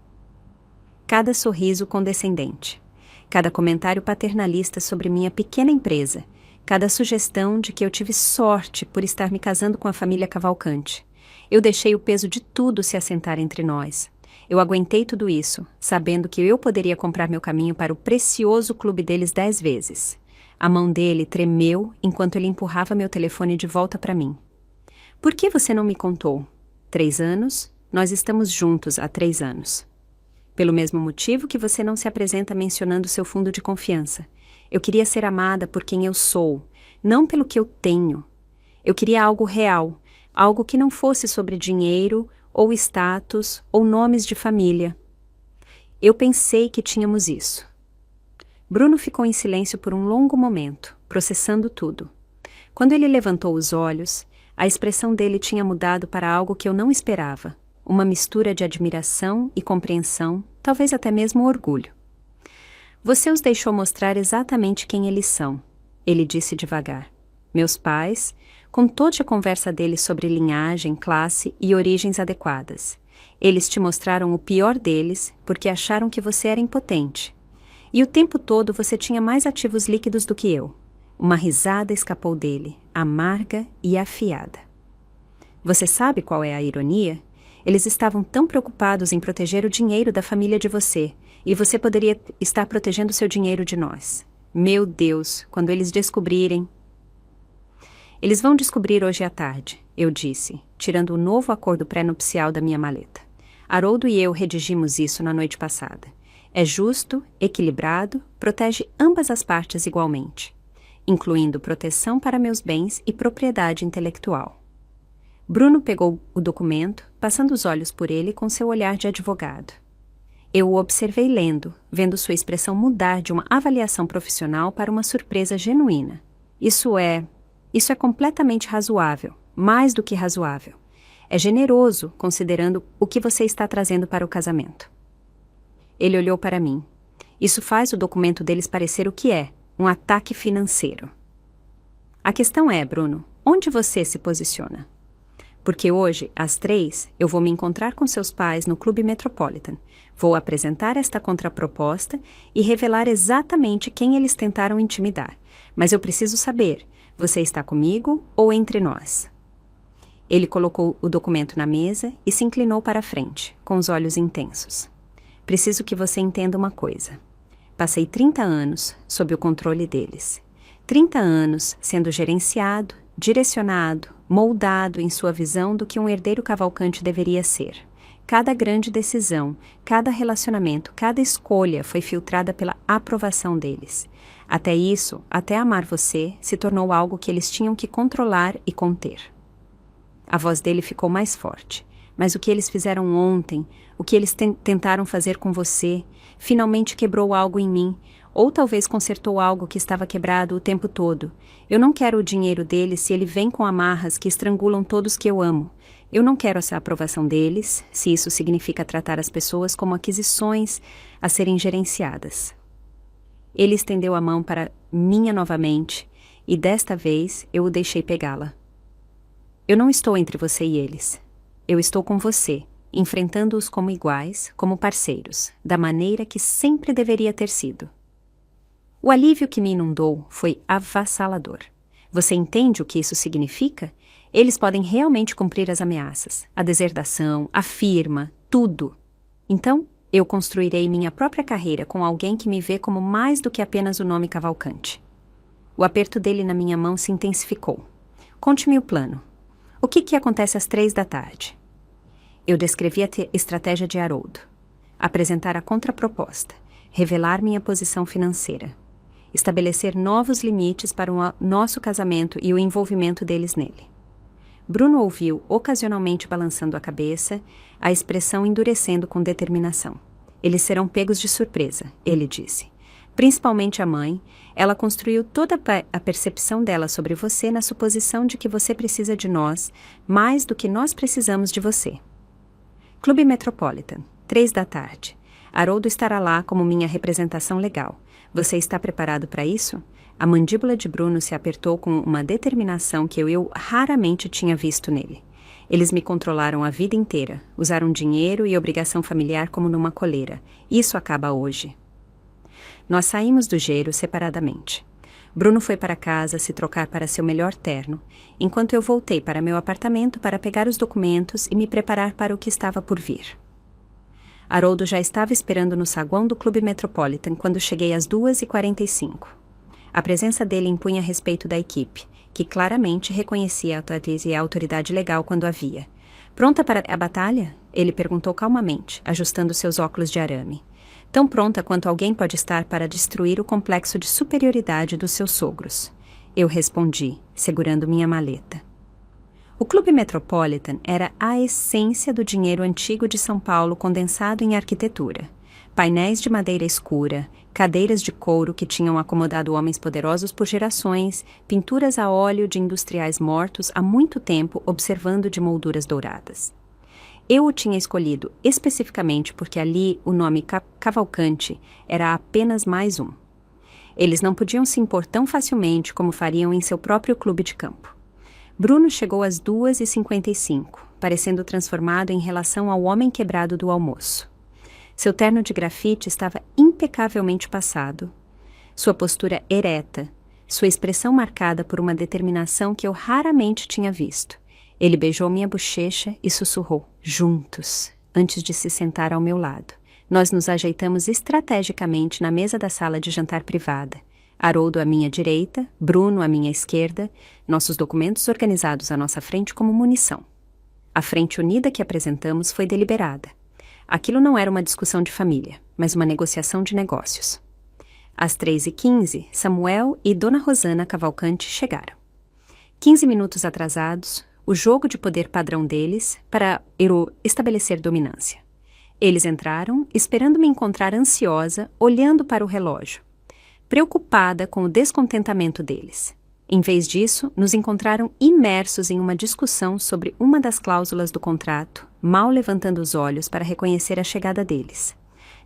Cada sorriso condescendente, cada comentário paternalista sobre minha pequena empresa, cada sugestão de que eu tive sorte por estar me casando com a família Cavalcante. Eu deixei o peso de tudo se assentar entre nós. Eu aguentei tudo isso, sabendo que eu poderia comprar meu caminho para o precioso clube deles 10 vezes. A mão dele tremeu enquanto ele empurrava meu telefone de volta para mim. Por que você não me contou? 3 anos? Nós estamos juntos há 3 anos. Pelo mesmo motivo que você não se apresenta mencionando seu fundo de confiança. Eu queria ser amada por quem eu sou, não pelo que eu tenho. Eu queria algo real, algo que não fosse sobre dinheiro, ou status, ou nomes de família. Eu pensei que tínhamos isso. Bruno ficou em silêncio por um longo momento, processando tudo. Quando ele levantou os olhos, a expressão dele tinha mudado para algo que eu não esperava, uma mistura de admiração e compreensão, talvez até mesmo orgulho. Você os deixou mostrar exatamente quem eles são, ele disse devagar. Meus pais, com toda a conversa deles sobre linhagem, classe e origens adequadas. Eles te mostraram o pior deles porque acharam que você era impotente. E o tempo todo você tinha mais ativos líquidos do que eu. Uma risada escapou dele, amarga e afiada. Você sabe qual é a ironia? Eles estavam tão preocupados em proteger o dinheiro da família de você, e você poderia estar protegendo seu dinheiro de nós. Meu Deus, quando eles descobrirem... Eles vão descobrir hoje à tarde, eu disse, tirando o novo acordo pré-nupcial da minha maleta. Haroldo e eu redigimos isso na noite passada. É justo, equilibrado, protege ambas as partes igualmente, incluindo proteção para meus bens e propriedade intelectual. Bruno pegou o documento, passando os olhos por ele com seu olhar de advogado. Eu o observei lendo, vendo sua expressão mudar de uma avaliação profissional para uma surpresa genuína. Isso é completamente razoável, mais do que razoável. É generoso, considerando o que você está trazendo para o casamento. Ele olhou para mim. Isso faz o documento deles parecer o que é, um ataque financeiro. A questão é, Bruno, onde você se posiciona? Porque hoje, às 3, eu vou me encontrar com seus pais no Clube Metropolitan. Vou apresentar esta contraproposta e revelar exatamente quem eles tentaram intimidar. Mas eu preciso saber, você está comigo ou entre nós? Ele colocou o documento na mesa e se inclinou para a frente, com os olhos intensos. Preciso que você entenda uma coisa. Passei 30 anos sob o controle deles. 30 anos sendo gerenciado, direcionado, moldado em sua visão do que um herdeiro Cavalcante deveria ser. Cada grande decisão, cada relacionamento, cada escolha foi filtrada pela aprovação deles. Até isso, até amar você, se tornou algo que eles tinham que controlar e conter. A voz dele ficou mais forte. Mas o que eles fizeram ontem, o que eles tentaram fazer com você, finalmente quebrou algo em mim, ou talvez consertou algo que estava quebrado o tempo todo. Eu não quero o dinheiro deles se ele vem com amarras que estrangulam todos que eu amo. Eu não quero essa aprovação deles, se isso significa tratar as pessoas como aquisições a serem gerenciadas. Ele estendeu a mão para minha novamente, e desta vez eu o deixei pegá-la. Eu não estou entre você e eles. Eu estou com você, enfrentando-os como iguais, como parceiros, da maneira que sempre deveria ter sido. O alívio que me inundou foi avassalador. Você entende o que isso significa? Eles podem realmente cumprir as ameaças, a deserdação, a firma, tudo. Então, eu construirei minha própria carreira com alguém que me vê como mais do que apenas o nome Cavalcante. O aperto dele na minha mão se intensificou. Conte-me o plano. O que acontece às 3 da tarde? Eu descrevi a estratégia de Haroldo. Apresentar a contraproposta. Revelar minha posição financeira. Estabelecer novos limites para o nosso casamento e o envolvimento deles nele. Bruno ouviu, ocasionalmente balançando a cabeça, a expressão endurecendo com determinação. Eles serão pegos de surpresa, ele disse. Principalmente a mãe, ela construiu toda a percepção dela sobre você na suposição de que você precisa de nós mais do que nós precisamos de você. Clube Metropolitan, 3 da tarde. Haroldo estará lá como minha representação legal. Você está preparado para isso? A mandíbula de Bruno se apertou com uma determinação que eu raramente tinha visto nele. Eles me controlaram a vida inteira, usaram dinheiro e obrigação familiar como numa coleira. Isso acaba hoje. Nós saímos do Gero separadamente. Bruno foi para casa se trocar para seu melhor terno, enquanto eu voltei para meu apartamento para pegar os documentos e me preparar para o que estava por vir. Haroldo já estava esperando no saguão do Clube Metropolitan quando cheguei às 2h45. A presença dele impunha respeito da equipe, que claramente reconhecia a autoridade legal quando havia. Pronta para a batalha? Ele perguntou calmamente, ajustando seus óculos de arame. Tão pronta quanto alguém pode estar para destruir o complexo de superioridade dos seus sogros. Eu respondi, segurando minha maleta. O Clube Metropolitan era a essência do dinheiro antigo de São Paulo condensado em arquitetura. Painéis de madeira escura, cadeiras de couro que tinham acomodado homens poderosos por gerações, pinturas a óleo de industriais mortos há muito tempo observando de molduras douradas. Eu o tinha escolhido especificamente porque ali o nome Cavalcante era apenas mais um. Eles não podiam se impor tão facilmente como fariam em seu próprio clube de campo. Bruno chegou às 2h55, parecendo transformado em relação ao homem quebrado do almoço. Seu terno de grafite estava impecavelmente passado, sua postura ereta, sua expressão marcada por uma determinação que eu raramente tinha visto. Ele beijou minha bochecha e sussurrou, juntos, antes de se sentar ao meu lado. Nós nos ajeitamos estrategicamente na mesa da sala de jantar privada. Haroldo à minha direita, Bruno à minha esquerda, nossos documentos organizados à nossa frente como munição. A frente unida que apresentamos foi deliberada. Aquilo não era uma discussão de família, mas uma negociação de negócios. Às 3h15, Samuel e Dona Rosana Cavalcante chegaram. 15 minutos atrasados, o jogo de poder padrão deles para estabelecer dominância. Eles entraram, esperando me encontrar ansiosa, olhando para o relógio, preocupada com o descontentamento deles. Em vez disso, nos encontraram imersos em uma discussão sobre uma das cláusulas do contrato, mal levantando os olhos para reconhecer a chegada deles.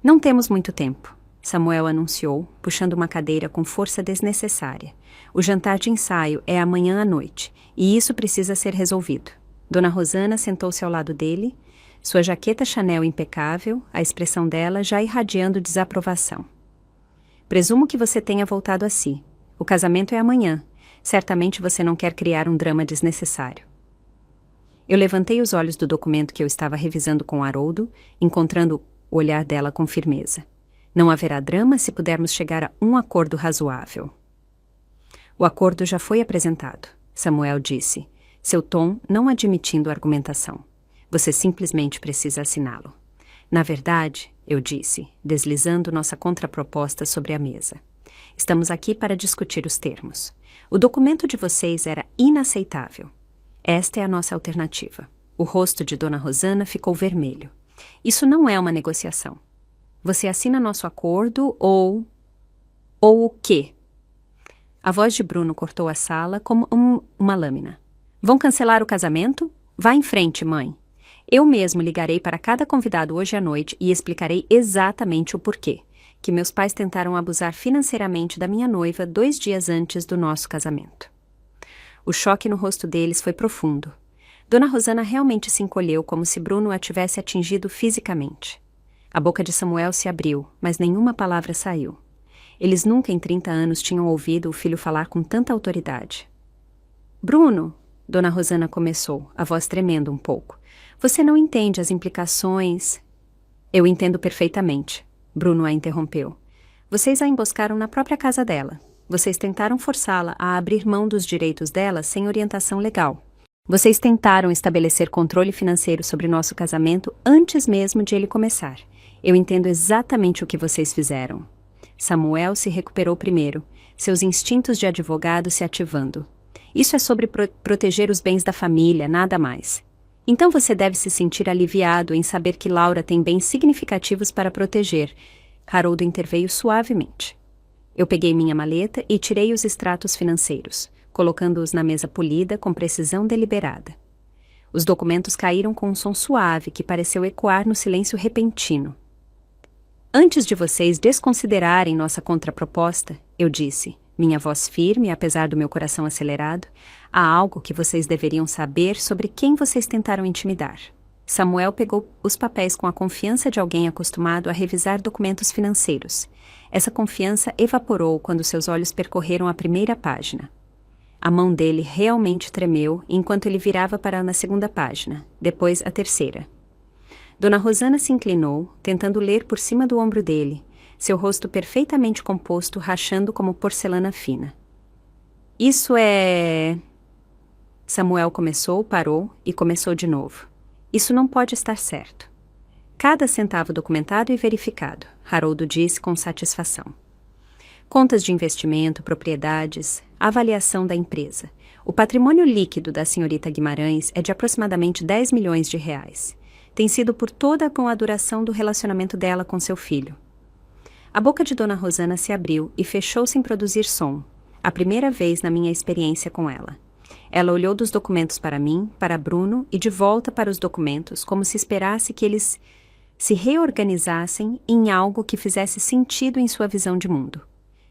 Não temos muito tempo, Samuel anunciou, puxando uma cadeira com força desnecessária. O jantar de ensaio é amanhã à noite, e isso precisa ser resolvido. Dona Rosana sentou-se ao lado dele, sua jaqueta Chanel impecável, a expressão dela já irradiando desaprovação. Presumo que você tenha voltado a si. O casamento é amanhã. Certamente você não quer criar um drama desnecessário. Eu levantei os olhos do documento que eu estava revisando com Haroldo, encontrando o olhar dela com firmeza. Não haverá drama se pudermos chegar a um acordo razoável. O acordo já foi apresentado, Samuel disse, seu tom não admitindo argumentação. Você simplesmente precisa assiná-lo. Na verdade, eu disse, deslizando nossa contraproposta sobre a mesa. Estamos aqui para discutir os termos. O documento de vocês era inaceitável. Esta é a nossa alternativa. O rosto de Dona Rosana ficou vermelho. Isso não é uma negociação. Você assina nosso acordo ou o quê? A voz de Bruno cortou a sala como uma lâmina. Vão cancelar o casamento? Vá em frente, mãe. Eu mesmo ligarei para cada convidado hoje à noite e explicarei exatamente o porquê. Que meus pais tentaram abusar financeiramente da minha noiva 2 dias antes do nosso casamento. O choque no rosto deles foi profundo. Dona Rosana realmente se encolheu como se Bruno a tivesse atingido fisicamente. A boca de Samuel se abriu, mas nenhuma palavra saiu. Eles nunca em 30 anos tinham ouvido o filho falar com tanta autoridade. Bruno, Dona Rosana começou, a voz tremendo um pouco. Você não entende as implicações... Eu entendo perfeitamente. Bruno a interrompeu. Vocês a emboscaram na própria casa dela. Vocês tentaram forçá-la a abrir mão dos direitos dela sem orientação legal. Vocês tentaram estabelecer controle financeiro sobre nosso casamento antes mesmo de ele começar. Eu entendo exatamente o que vocês fizeram. Samuel se recuperou primeiro, seus instintos de advogado se ativando. Isso é sobre proteger os bens da família, nada mais. Então você deve se sentir aliviado em saber que Laura tem bens significativos para proteger. Haroldo interveio suavemente. Eu peguei minha maleta e tirei os extratos financeiros, colocando-os na mesa polida com precisão deliberada. Os documentos caíram com um som suave que pareceu ecoar no silêncio repentino. Antes de vocês desconsiderarem nossa contraproposta, eu disse, minha voz firme, apesar do meu coração acelerado, há algo que vocês deveriam saber sobre quem vocês tentaram intimidar. Samuel pegou os papéis com a confiança de alguém acostumado a revisar documentos financeiros. Essa confiança evaporou quando seus olhos percorreram a primeira página. A mão dele realmente tremeu enquanto ele virava para na segunda página, depois a terceira. Dona Rosana se inclinou, tentando ler por cima do ombro dele, seu rosto perfeitamente composto rachando como porcelana fina. Isso é... Samuel começou, parou e começou de novo. Isso não pode estar certo. Cada centavo documentado e verificado, Haroldo disse com satisfação. Contas de investimento, propriedades, avaliação da empresa. O patrimônio líquido da senhorita Guimarães é de aproximadamente 10 milhões de reais. Tem sido por toda a duração do relacionamento dela com seu filho. A boca de Dona Rosana se abriu e fechou sem produzir som, a primeira vez na minha experiência com ela. Ela olhou dos documentos para mim, para Bruno e de volta para os documentos, como se esperasse que eles se reorganizassem em algo que fizesse sentido em sua visão de mundo.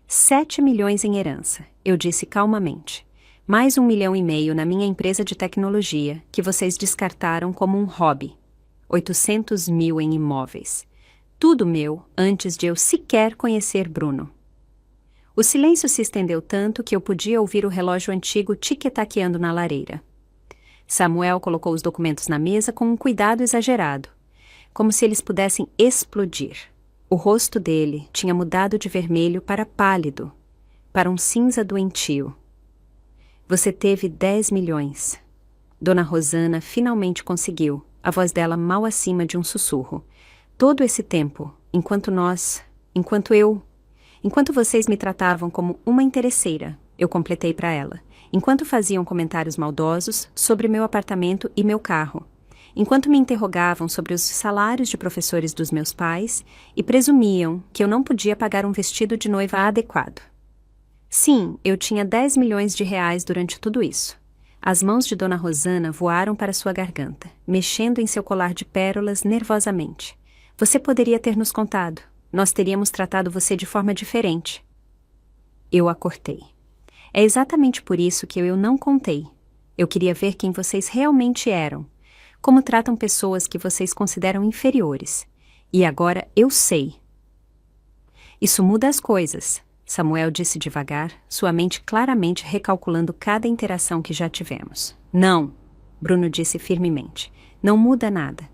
7 milhões em herança, eu disse calmamente. Mais 1,5 milhão na minha empresa de tecnologia, que vocês descartaram como um hobby. 800 mil em imóveis. Tudo meu, antes de eu sequer conhecer Bruno. O silêncio se estendeu tanto que eu podia ouvir o relógio antigo tic-taqueando na lareira. Samuel colocou os documentos na mesa com um cuidado exagerado, como se eles pudessem explodir. O rosto dele tinha mudado de vermelho para pálido, para um cinza doentio. Você teve 10 milhões. Dona Rosana finalmente conseguiu, a voz dela mal acima de um sussurro. Todo esse tempo, enquanto vocês me tratavam como uma interesseira, eu completei para ela, enquanto faziam comentários maldosos sobre meu apartamento e meu carro, enquanto me interrogavam sobre os salários de professores dos meus pais e presumiam que eu não podia pagar um vestido de noiva adequado. Sim, eu tinha 10 milhões de reais durante tudo isso. As mãos de Dona Rosana voaram para sua garganta, mexendo em seu colar de pérolas nervosamente. Você poderia ter nos contado. Nós teríamos tratado você de forma diferente. Eu a cortei. É exatamente por isso que eu não contei. Eu queria ver quem vocês realmente eram. Como tratam pessoas que vocês consideram inferiores. E agora eu sei. Isso muda as coisas, Samuel disse devagar, sua mente claramente recalculando cada interação que já tivemos. Não, Bruno disse firmemente. Não muda nada.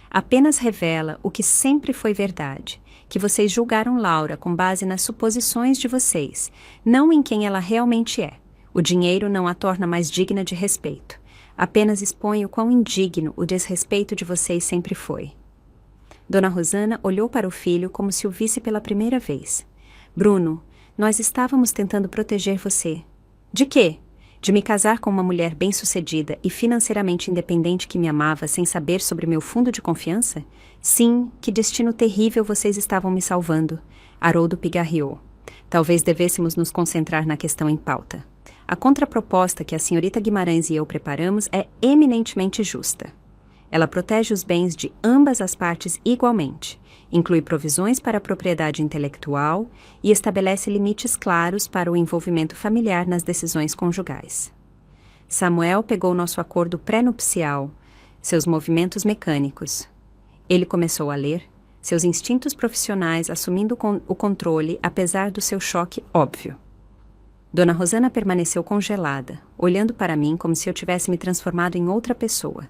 Apenas revela o que sempre foi verdade, que vocês julgaram Laura com base nas suposições de vocês, não em quem ela realmente é. O dinheiro não a torna mais digna de respeito. Apenas expõe o quão indigno o desrespeito de vocês sempre foi. Dona Rosana olhou para o filho como se o visse pela primeira vez. Bruno, nós estávamos tentando proteger você. De quê? De me casar com uma mulher bem-sucedida e financeiramente independente que me amava sem saber sobre meu fundo de confiança? Sim, que destino terrível vocês estavam me salvando. Haroldo pigarreou. Talvez devêssemos nos concentrar na questão em pauta. A contraproposta que a senhorita Guimarães e eu preparamos é eminentemente justa. Ela protege os bens de ambas as partes igualmente, inclui provisões para a propriedade intelectual e estabelece limites claros para o envolvimento familiar nas decisões conjugais. Samuel pegou nosso acordo pré-nupcial, seus movimentos mecânicos. Ele começou a ler, seus instintos profissionais assumindo o controle apesar do seu choque óbvio. Dona Rosana permaneceu congelada, olhando para mim como se eu tivesse me transformado em outra pessoa.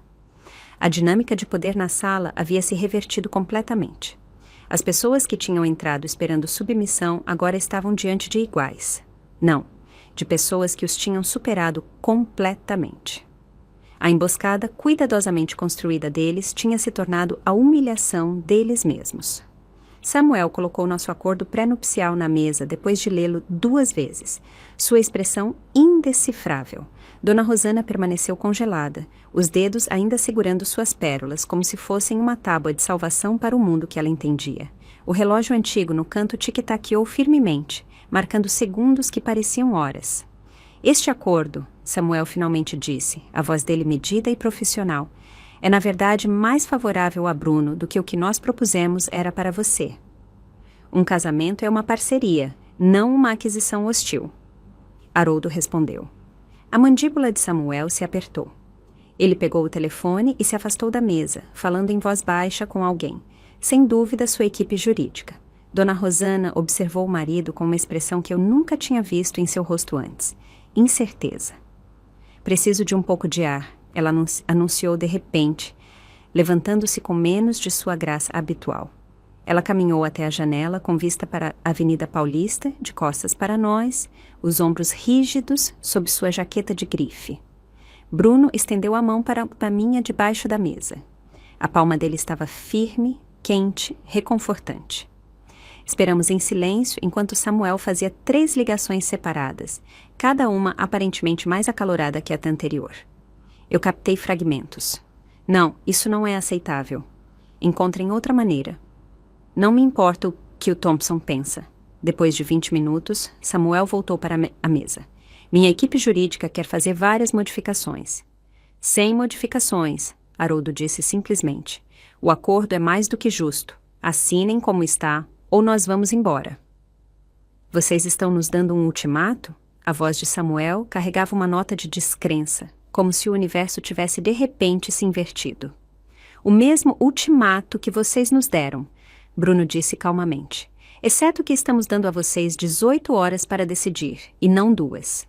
A dinâmica de poder na sala havia se revertido completamente. As pessoas que tinham entrado esperando submissão agora estavam diante de iguais. Não, de pessoas que os tinham superado completamente. A emboscada cuidadosamente construída deles tinha se tornado a humilhação deles mesmos. Samuel colocou nosso acordo pré-nupcial na mesa depois de lê-lo 2 vezes. Sua expressão indecifrável. Dona Rosana permaneceu congelada, os dedos ainda segurando suas pérolas, como se fossem uma tábua de salvação para o mundo que ela entendia. O relógio antigo no canto tic-taqueou firmemente, marcando segundos que pareciam horas. Este acordo, Samuel finalmente disse, a voz dele medida e profissional, é na verdade mais favorável a Bruno do que o que nós propusemos era para você. Um casamento é uma parceria, não uma aquisição hostil. Haroldo respondeu. A mandíbula de Samuel se apertou. Ele pegou o telefone e se afastou da mesa, falando em voz baixa com alguém. Sem dúvida, sua equipe jurídica. Dona Rosana observou o marido com uma expressão que eu nunca tinha visto em seu rosto antes. Incerteza. Preciso de um pouco de ar, ela anunciou de repente, levantando-se com menos de sua graça habitual. Ela caminhou até a janela com vista para a Avenida Paulista, de costas para nós, os ombros rígidos sob sua jaqueta de grife. Bruno estendeu a mão para a minha debaixo da mesa. A palma dele estava firme, quente, reconfortante. Esperamos em silêncio enquanto Samuel fazia 3 ligações separadas, cada uma aparentemente mais acalorada que a anterior. Eu captei fragmentos. Não, isso não é aceitável. Encontrem outra maneira. Não me importa o que o Thompson pensa. Depois de 20 minutos, Samuel voltou para a mesa. Minha equipe jurídica quer fazer várias modificações. Sem modificações, Haroldo disse simplesmente. O acordo é mais do que justo. Assinem como está, ou nós vamos embora. Vocês estão nos dando um ultimato? A voz de Samuel carregava uma nota de descrença, como se o universo tivesse de repente se invertido. O mesmo ultimato que vocês nos deram, Bruno disse calmamente, exceto que estamos dando a vocês 18 horas para decidir, e não 2.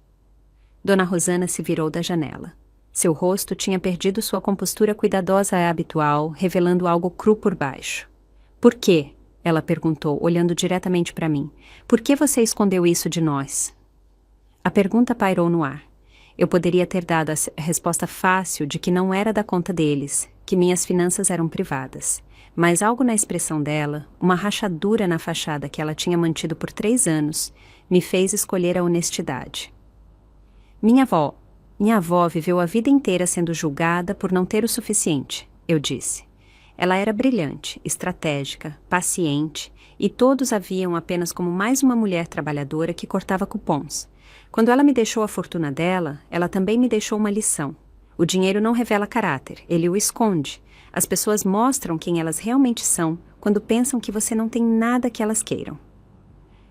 Dona Rosana se virou da janela. Seu rosto tinha perdido sua compostura cuidadosa e habitual, revelando algo cru por baixo. Por quê? Ela perguntou, olhando diretamente para mim. Por que você escondeu isso de nós? A pergunta pairou no ar. Eu poderia ter dado a resposta fácil de que não era da conta deles, que minhas finanças eram privadas. Mas algo na expressão dela, uma rachadura na fachada que ela tinha mantido por 3 anos, me fez escolher a honestidade. Minha avó viveu a vida inteira sendo julgada por não ter o suficiente, eu disse. Ela era brilhante, estratégica, paciente, e todos a viam apenas como mais uma mulher trabalhadora que cortava cupons. Quando ela me deixou a fortuna dela, ela também me deixou uma lição. O dinheiro não revela caráter, ele o esconde. As pessoas mostram quem elas realmente são quando pensam que você não tem nada que elas queiram.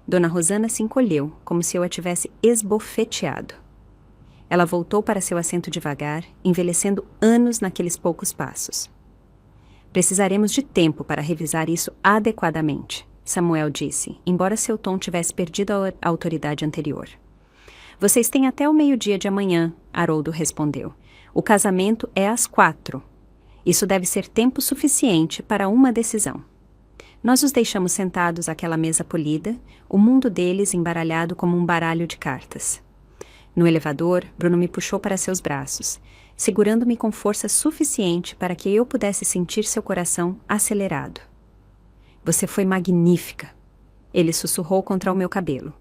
Dona Rosana se encolheu, como se eu a tivesse esbofeteado. Ela voltou para seu assento devagar, envelhecendo anos naqueles poucos passos. Precisaremos de tempo para revisar isso adequadamente, Samuel disse, embora seu tom tivesse perdido a autoridade anterior. Vocês têm até o meio-dia de amanhã, Haroldo respondeu. O casamento é às 4. Isso deve ser tempo suficiente para uma decisão. Nós os deixamos sentados àquela mesa polida, o mundo deles embaralhado como um baralho de cartas. No elevador, Bruno me puxou para seus braços, segurando-me com força suficiente para que eu pudesse sentir seu coração acelerado. Você foi magnífica, ele sussurrou contra o meu cabelo.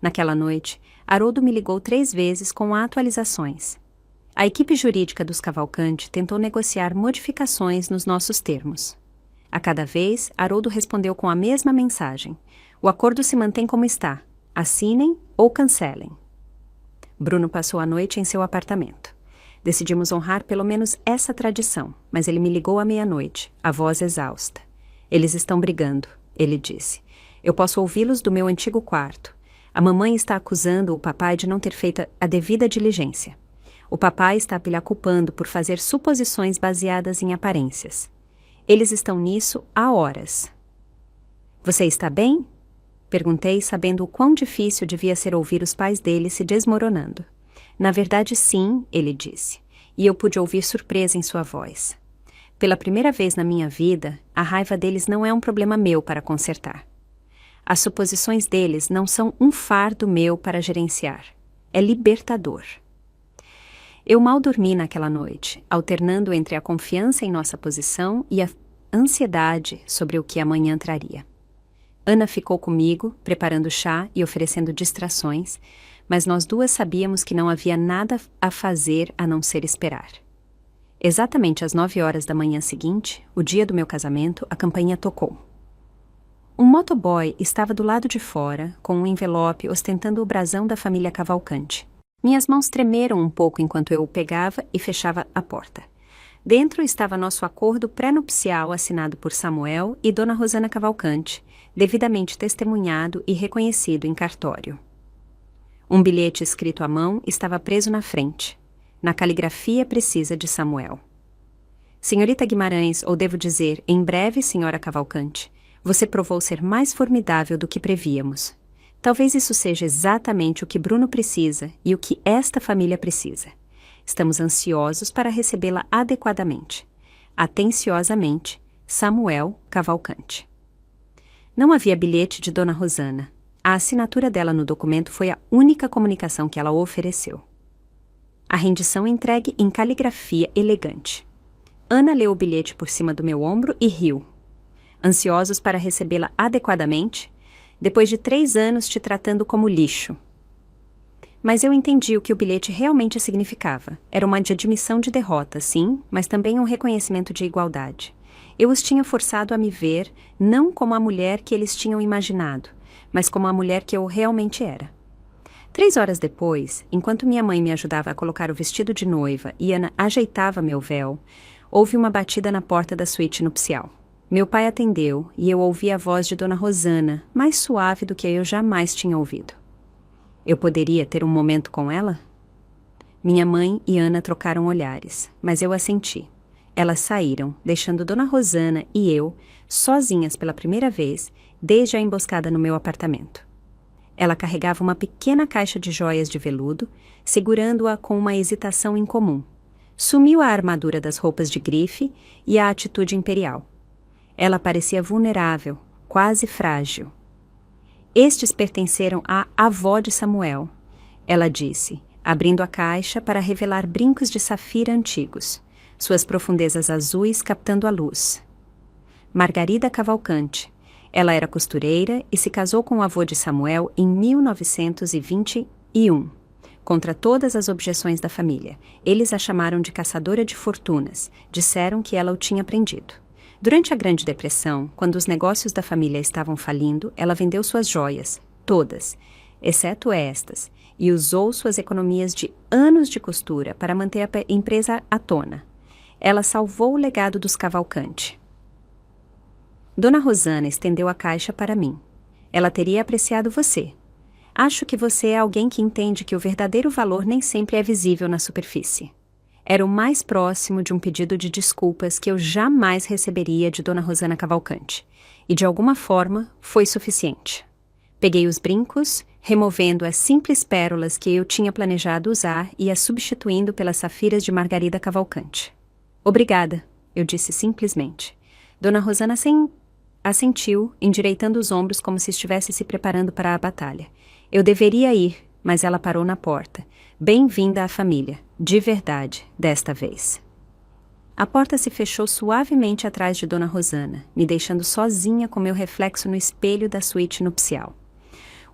Naquela noite, Haroldo me ligou 3 vezes com atualizações. A equipe jurídica dos Cavalcante tentou negociar modificações nos nossos termos. A cada vez, Haroldo respondeu com a mesma mensagem. O acordo se mantém como está. Assinem ou cancelem. Bruno passou a noite em seu apartamento. Decidimos honrar pelo menos essa tradição, mas ele me ligou à meia-noite, a voz exausta. Eles estão brigando, ele disse. Eu posso ouvi-los do meu antigo quarto. A mamãe está acusando o papai de não ter feito a devida diligência. O papai está lhe culpando por fazer suposições baseadas em aparências. Eles estão nisso há horas. Você está bem? Perguntei, sabendo o quão difícil devia ser ouvir os pais dele se desmoronando. Na verdade, sim, ele disse, e eu pude ouvir surpresa em sua voz. Pela primeira vez na minha vida, a raiva deles não é um problema meu para consertar. As suposições deles não são um fardo meu para gerenciar. É libertador. Eu mal dormi naquela noite, alternando entre a confiança em nossa posição e a ansiedade sobre o que amanhã traria. Ana ficou comigo, preparando chá e oferecendo distrações, mas nós duas sabíamos que não havia nada a fazer a não ser esperar. Exatamente às 9 horas da manhã seguinte, o dia do meu casamento, a campainha tocou. Um motoboy estava do lado de fora, com um envelope ostentando o brasão da família Cavalcante. Minhas mãos tremeram um pouco enquanto eu o pegava e fechava a porta. Dentro estava nosso acordo pré-nupcial assinado por Samuel e Dona Rosana Cavalcante, devidamente testemunhado e reconhecido em cartório. Um bilhete escrito à mão estava preso na frente, na caligrafia precisa de Samuel. Senhorita Guimarães, ou devo dizer, em breve, senhora Cavalcante, você provou ser mais formidável do que prevíamos. Talvez isso seja exatamente o que Bruno precisa e o que esta família precisa. Estamos ansiosos para recebê-la adequadamente. Atenciosamente, Samuel Cavalcante. Não havia bilhete de Dona Rosana. A assinatura dela no documento foi a única comunicação que ela ofereceu. A rendição entregue em caligrafia elegante. Ana leu o bilhete por cima do meu ombro e riu. Ansiosos para recebê-la adequadamente, depois de 3 anos te tratando como lixo. Mas eu entendi o que o bilhete realmente significava. Era uma admissão de derrota, sim, mas também um reconhecimento de igualdade. Eu os tinha forçado a me ver, não como a mulher que eles tinham imaginado, mas como a mulher que eu realmente era. 3 horas depois, enquanto minha mãe me ajudava a colocar o vestido de noiva e Ana ajeitava meu véu, houve uma batida na porta da suíte nupcial. Meu pai atendeu e eu ouvi a voz de Dona Rosana, mais suave do que eu jamais tinha ouvido. Eu poderia ter um momento com ela? Minha mãe e Ana trocaram olhares, mas eu assenti. Elas saíram, deixando Dona Rosana e eu sozinhas pela primeira vez desde a emboscada no meu apartamento. Ela carregava uma pequena caixa de joias de veludo, segurando-a com uma hesitação incomum. Sumiu a armadura das roupas de grife e a atitude imperial. Ela parecia vulnerável, quase frágil. Estes pertenceram à avó de Samuel, ela disse, abrindo a caixa para revelar brincos de safira antigos, suas profundezas azuis captando a luz. Margarida Cavalcante. Ela era costureira e se casou com o avô de Samuel em 1921, contra todas as objeções da família. Eles a chamaram de caçadora de fortunas, disseram que ela o tinha prendido. Durante a Grande Depressão, quando os negócios da família estavam falindo, ela vendeu suas joias, todas, exceto estas, e usou suas economias de anos de costura para manter a empresa à tona. Ela salvou o legado dos Cavalcante. Dona Rosana estendeu a caixa para mim. Ela teria apreciado você. Acho que você é alguém que entende que o verdadeiro valor nem sempre é visível na superfície. Era o mais próximo de um pedido de desculpas que eu jamais receberia de Dona Rosana Cavalcante. E de alguma forma, foi suficiente. Peguei os brincos, removendo as simples pérolas que eu tinha planejado usar e as substituindo pelas safiras de Margarida Cavalcante. Obrigada, eu disse simplesmente. Dona Rosana assentiu, endireitando os ombros como se estivesse se preparando para a batalha. Eu deveria ir, mas ela parou na porta. Bem-vinda à família, de verdade, desta vez. A porta se fechou suavemente atrás de Dona Rosana, me deixando sozinha com meu reflexo no espelho da suíte nupcial.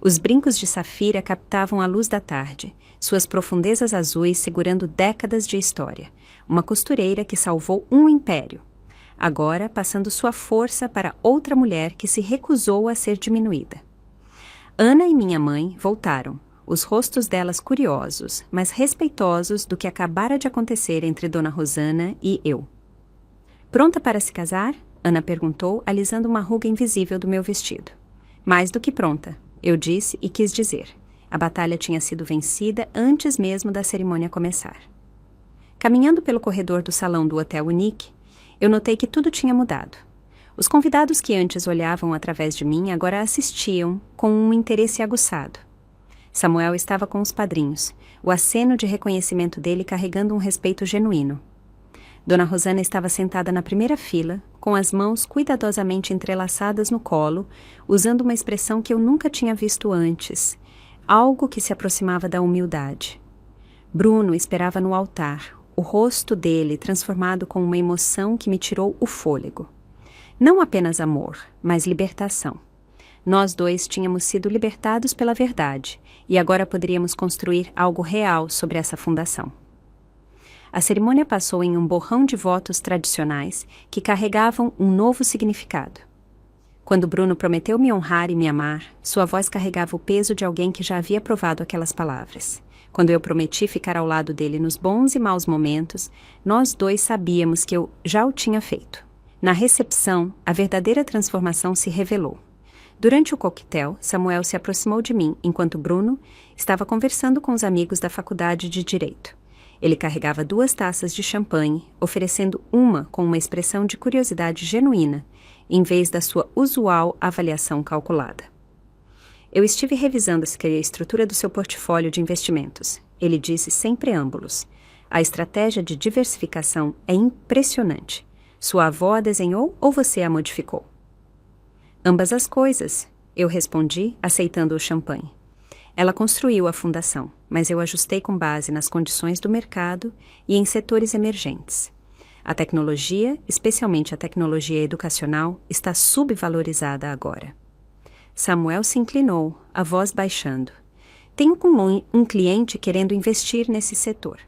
Os brincos de safira captavam a luz da tarde, suas profundezas azuis segurando décadas de história. Uma costureira que salvou um império. Agora passando sua força para outra mulher que se recusou a ser diminuída. Ana e minha mãe voltaram, os rostos delas curiosos, mas respeitosos do que acabara de acontecer entre Dona Rosana e eu. Pronta para se casar? Ana perguntou, alisando uma ruga invisível do meu vestido. Mais do que pronta, eu disse e quis dizer. A batalha tinha sido vencida antes mesmo da cerimônia começar. Caminhando pelo corredor do salão do Hotel Unique, eu notei que tudo tinha mudado. Os convidados que antes olhavam através de mim agora assistiam com um interesse aguçado. Samuel estava com os padrinhos, o aceno de reconhecimento dele carregando um respeito genuíno. Dona Rosana estava sentada na primeira fila, com as mãos cuidadosamente entrelaçadas no colo, usando uma expressão que eu nunca tinha visto antes, algo que se aproximava da humildade. Bruno esperava no altar, o rosto dele transformado com uma emoção que me tirou o fôlego. Não apenas amor, mas libertação. Nós dois tínhamos sido libertados pela verdade, e agora poderíamos construir algo real sobre essa fundação. A cerimônia passou em um borrão de votos tradicionais que carregavam um novo significado. Quando Bruno prometeu me honrar e me amar, sua voz carregava o peso de alguém que já havia provado aquelas palavras. Quando eu prometi ficar ao lado dele nos bons e maus momentos, nós dois sabíamos que eu já o tinha feito. Na recepção, a verdadeira transformação se revelou. Durante o coquetel, Samuel se aproximou de mim, enquanto Bruno estava conversando com os amigos da faculdade de Direito. Ele carregava 2 taças de champanhe, oferecendo uma com uma expressão de curiosidade genuína, em vez da sua usual avaliação calculada. Eu estive revisando a estrutura do seu portfólio de investimentos. Ele disse sem preâmbulos. A estratégia de diversificação é impressionante. Sua avó a desenhou ou você a modificou? Ambas as coisas, eu respondi, aceitando o champanhe. Ela construiu a fundação, mas eu ajustei com base nas condições do mercado e em setores emergentes. A tecnologia, especialmente a tecnologia educacional, está subvalorizada agora. Samuel se inclinou, a voz baixando. Tenho um cliente querendo investir nesse setor.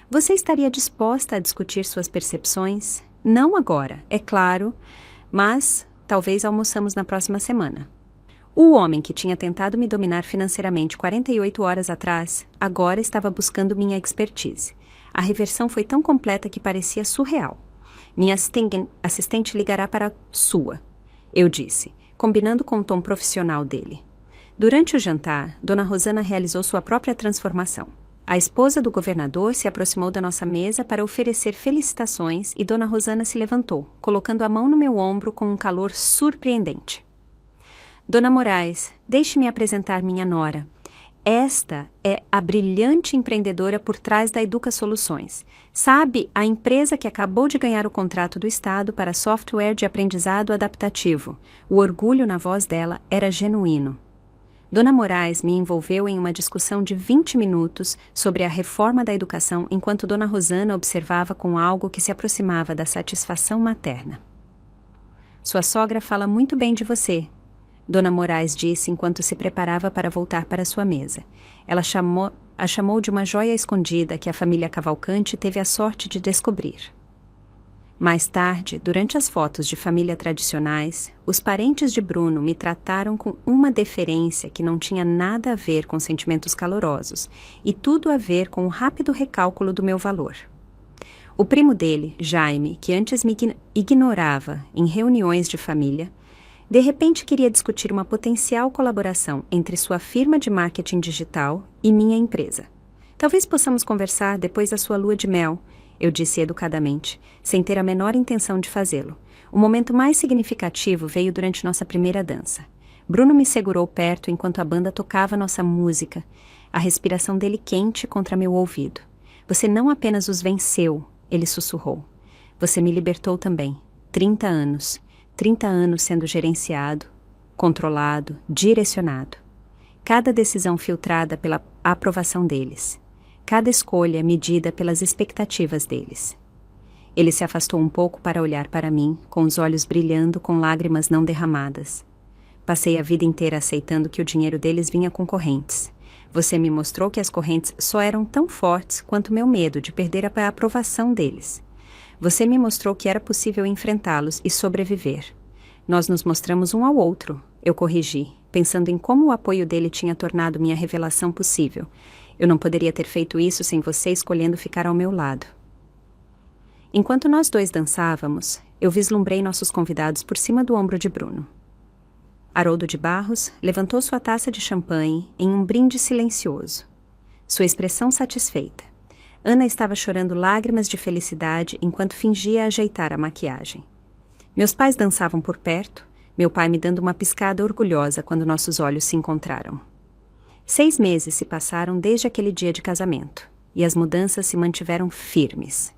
Você estaria disposta a discutir suas percepções? Não agora, é claro, mas talvez almoçamos na próxima semana. O homem que tinha tentado me dominar financeiramente 48 horas atrás, agora estava buscando minha expertise. A reversão foi tão completa que parecia surreal. Minha assistente ligará para a sua, eu disse, combinando com o tom profissional dele. Durante o jantar, Dona Rosana realizou sua própria transformação. A esposa do governador se aproximou da nossa mesa para oferecer felicitações e Dona Rosana se levantou, colocando a mão no meu ombro com um calor surpreendente. Dona Moraes, deixe-me apresentar minha nora. Esta é a brilhante empreendedora por trás da Educa Soluções. Sabe, a empresa que acabou de ganhar o contrato do Estado para software de aprendizado adaptativo. O orgulho na voz dela era genuíno. Dona Moraes me envolveu em uma discussão de 20 minutos sobre a reforma da educação enquanto Dona Rosana observava com algo que se aproximava da satisfação materna. Sua sogra fala muito bem de você, Dona Moraes disse enquanto se preparava para voltar para sua mesa. Ela a chamou de uma joia escondida que a família Cavalcante teve a sorte de descobrir. Mais tarde, durante as fotos de família tradicionais, os parentes de Bruno me trataram com uma deferência que não tinha nada a ver com sentimentos calorosos e tudo a ver com o rápido recálculo do meu valor. O primo dele, Jaime, que antes me ignorava em reuniões de família, de repente queria discutir uma potencial colaboração entre sua firma de marketing digital e minha empresa. Talvez possamos conversar depois da sua lua de mel, eu disse educadamente, sem ter a menor intenção de fazê-lo. O momento mais significativo veio durante nossa primeira dança. Bruno me segurou perto enquanto a banda tocava nossa música, a respiração dele quente contra meu ouvido. Você não apenas os venceu, ele sussurrou. Você me libertou também. 30 anos. 30 anos sendo gerenciado, controlado, direcionado. Cada decisão filtrada pela aprovação deles. Cada escolha medida pelas expectativas deles. Ele se afastou um pouco para olhar para mim, com os olhos brilhando com lágrimas não derramadas. Passei a vida inteira aceitando que o dinheiro deles vinha com correntes. Você me mostrou que as correntes só eram tão fortes quanto meu medo de perder a aprovação deles. Você me mostrou que era possível enfrentá-los e sobreviver. Nós nos mostramos um ao outro, eu corrigi, pensando em como o apoio dele tinha tornado minha revelação possível. Eu não poderia ter feito isso sem você escolhendo ficar ao meu lado. Enquanto nós dois dançávamos, eu vislumbrei nossos convidados por cima do ombro de Bruno. Haroldo de Barros levantou sua taça de champanhe em um brinde silencioso. Sua expressão satisfeita. Ana estava chorando lágrimas de felicidade enquanto fingia ajeitar a maquiagem. Meus pais dançavam por perto, meu pai me dando uma piscada orgulhosa quando nossos olhos se encontraram. 6 meses se passaram desde aquele dia de casamento, e as mudanças se mantiveram firmes.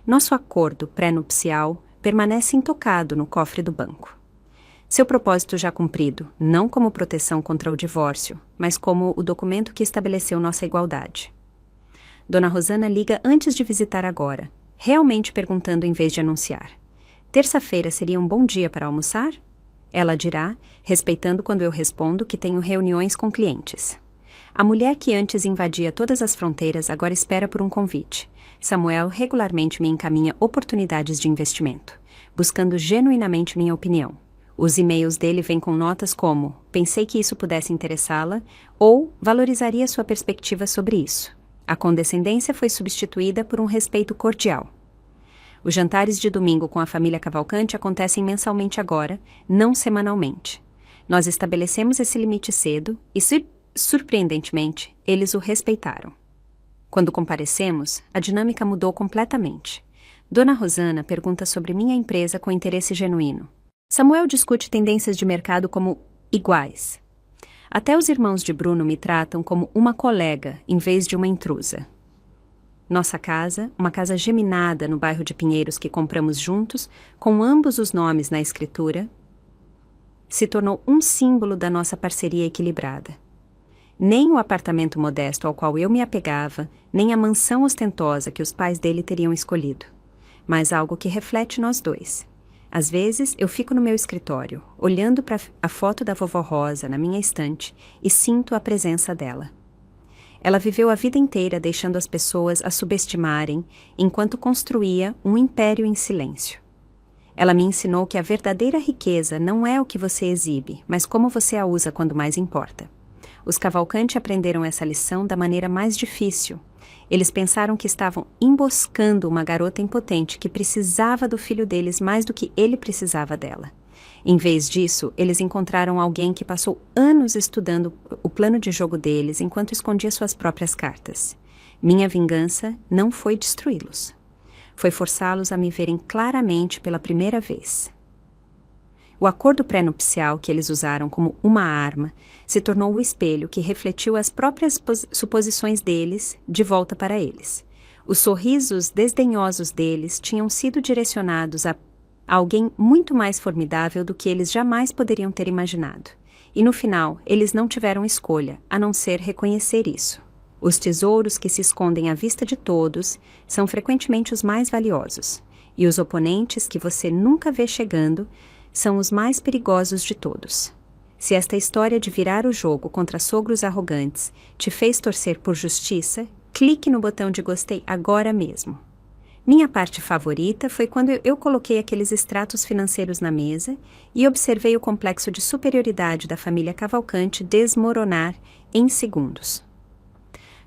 Nosso acordo pré-nupcial permanece intocado no cofre do banco. Seu propósito já cumprido, não como proteção contra o divórcio, mas como o documento que estabeleceu nossa igualdade. Dona Rosana liga antes de visitar agora, realmente perguntando em vez de anunciar. Terça-feira seria um bom dia para almoçar? Ela dirá, respeitando quando eu respondo que tenho reuniões com clientes. A mulher que antes invadia todas as fronteiras agora espera por um convite. Samuel regularmente me encaminha oportunidades de investimento, buscando genuinamente minha opinião. Os e-mails dele vêm com notas como «Pensei que isso pudesse interessá-la» ou «Valorizaria sua perspectiva sobre isso». A condescendência foi substituída por um respeito cordial. Os jantares de domingo com a família Cavalcante acontecem mensalmente agora, não semanalmente. Nós estabelecemos esse limite cedo e, surpreendentemente, eles o respeitaram. Quando comparecemos, a dinâmica mudou completamente. Dona Rosana pergunta sobre minha empresa com interesse genuíno. Samuel discute tendências de mercado como iguais. Até os irmãos de Bruno me tratam como uma colega em vez de uma intrusa. Nossa casa, uma casa geminada no bairro de Pinheiros que compramos juntos, com ambos os nomes na escritura, se tornou um símbolo da nossa parceria equilibrada. Nem o apartamento modesto ao qual eu me apegava, nem a mansão ostentosa que os pais dele teriam escolhido, mas algo que reflete nós dois. Às vezes, eu fico no meu escritório, olhando para a foto da vovó Rosa na minha estante e sinto a presença dela. Ela viveu a vida inteira deixando as pessoas a subestimarem enquanto construía um império em silêncio. Ela me ensinou que a verdadeira riqueza não é o que você exibe, mas como você a usa quando mais importa. Os Cavalcante aprenderam essa lição da maneira mais difícil. Eles pensaram que estavam emboscando uma garota impotente que precisava do filho deles mais do que ele precisava dela. Em vez disso, eles encontraram alguém que passou anos estudando o plano de jogo deles enquanto escondia suas próprias cartas. Minha vingança não foi destruí-los. Foi forçá-los a me verem claramente pela primeira vez. O acordo pré-nupcial que eles usaram como uma arma se tornou o espelho que refletiu as próprias suposições deles de volta para eles. Os sorrisos desdenhosos deles tinham sido direcionados a alguém muito mais formidável do que eles jamais poderiam ter imaginado. E no final, eles não tiveram escolha, a não ser reconhecer isso. Os tesouros que se escondem à vista de todos são frequentemente os mais valiosos, e os oponentes que você nunca vê chegando são os mais perigosos de todos. Se esta história de virar o jogo contra sogros arrogantes te fez torcer por justiça, clique no botão de gostei agora mesmo. Minha parte favorita foi quando eu coloquei aqueles extratos financeiros na mesa e observei o complexo de superioridade da família Cavalcante desmoronar em segundos.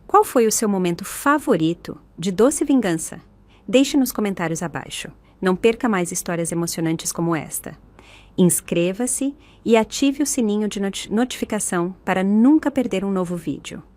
Qual foi o seu momento favorito de doce vingança? Deixe nos comentários abaixo. Não perca mais histórias emocionantes como esta. Inscreva-se e ative o sininho de notificação para nunca perder um novo vídeo.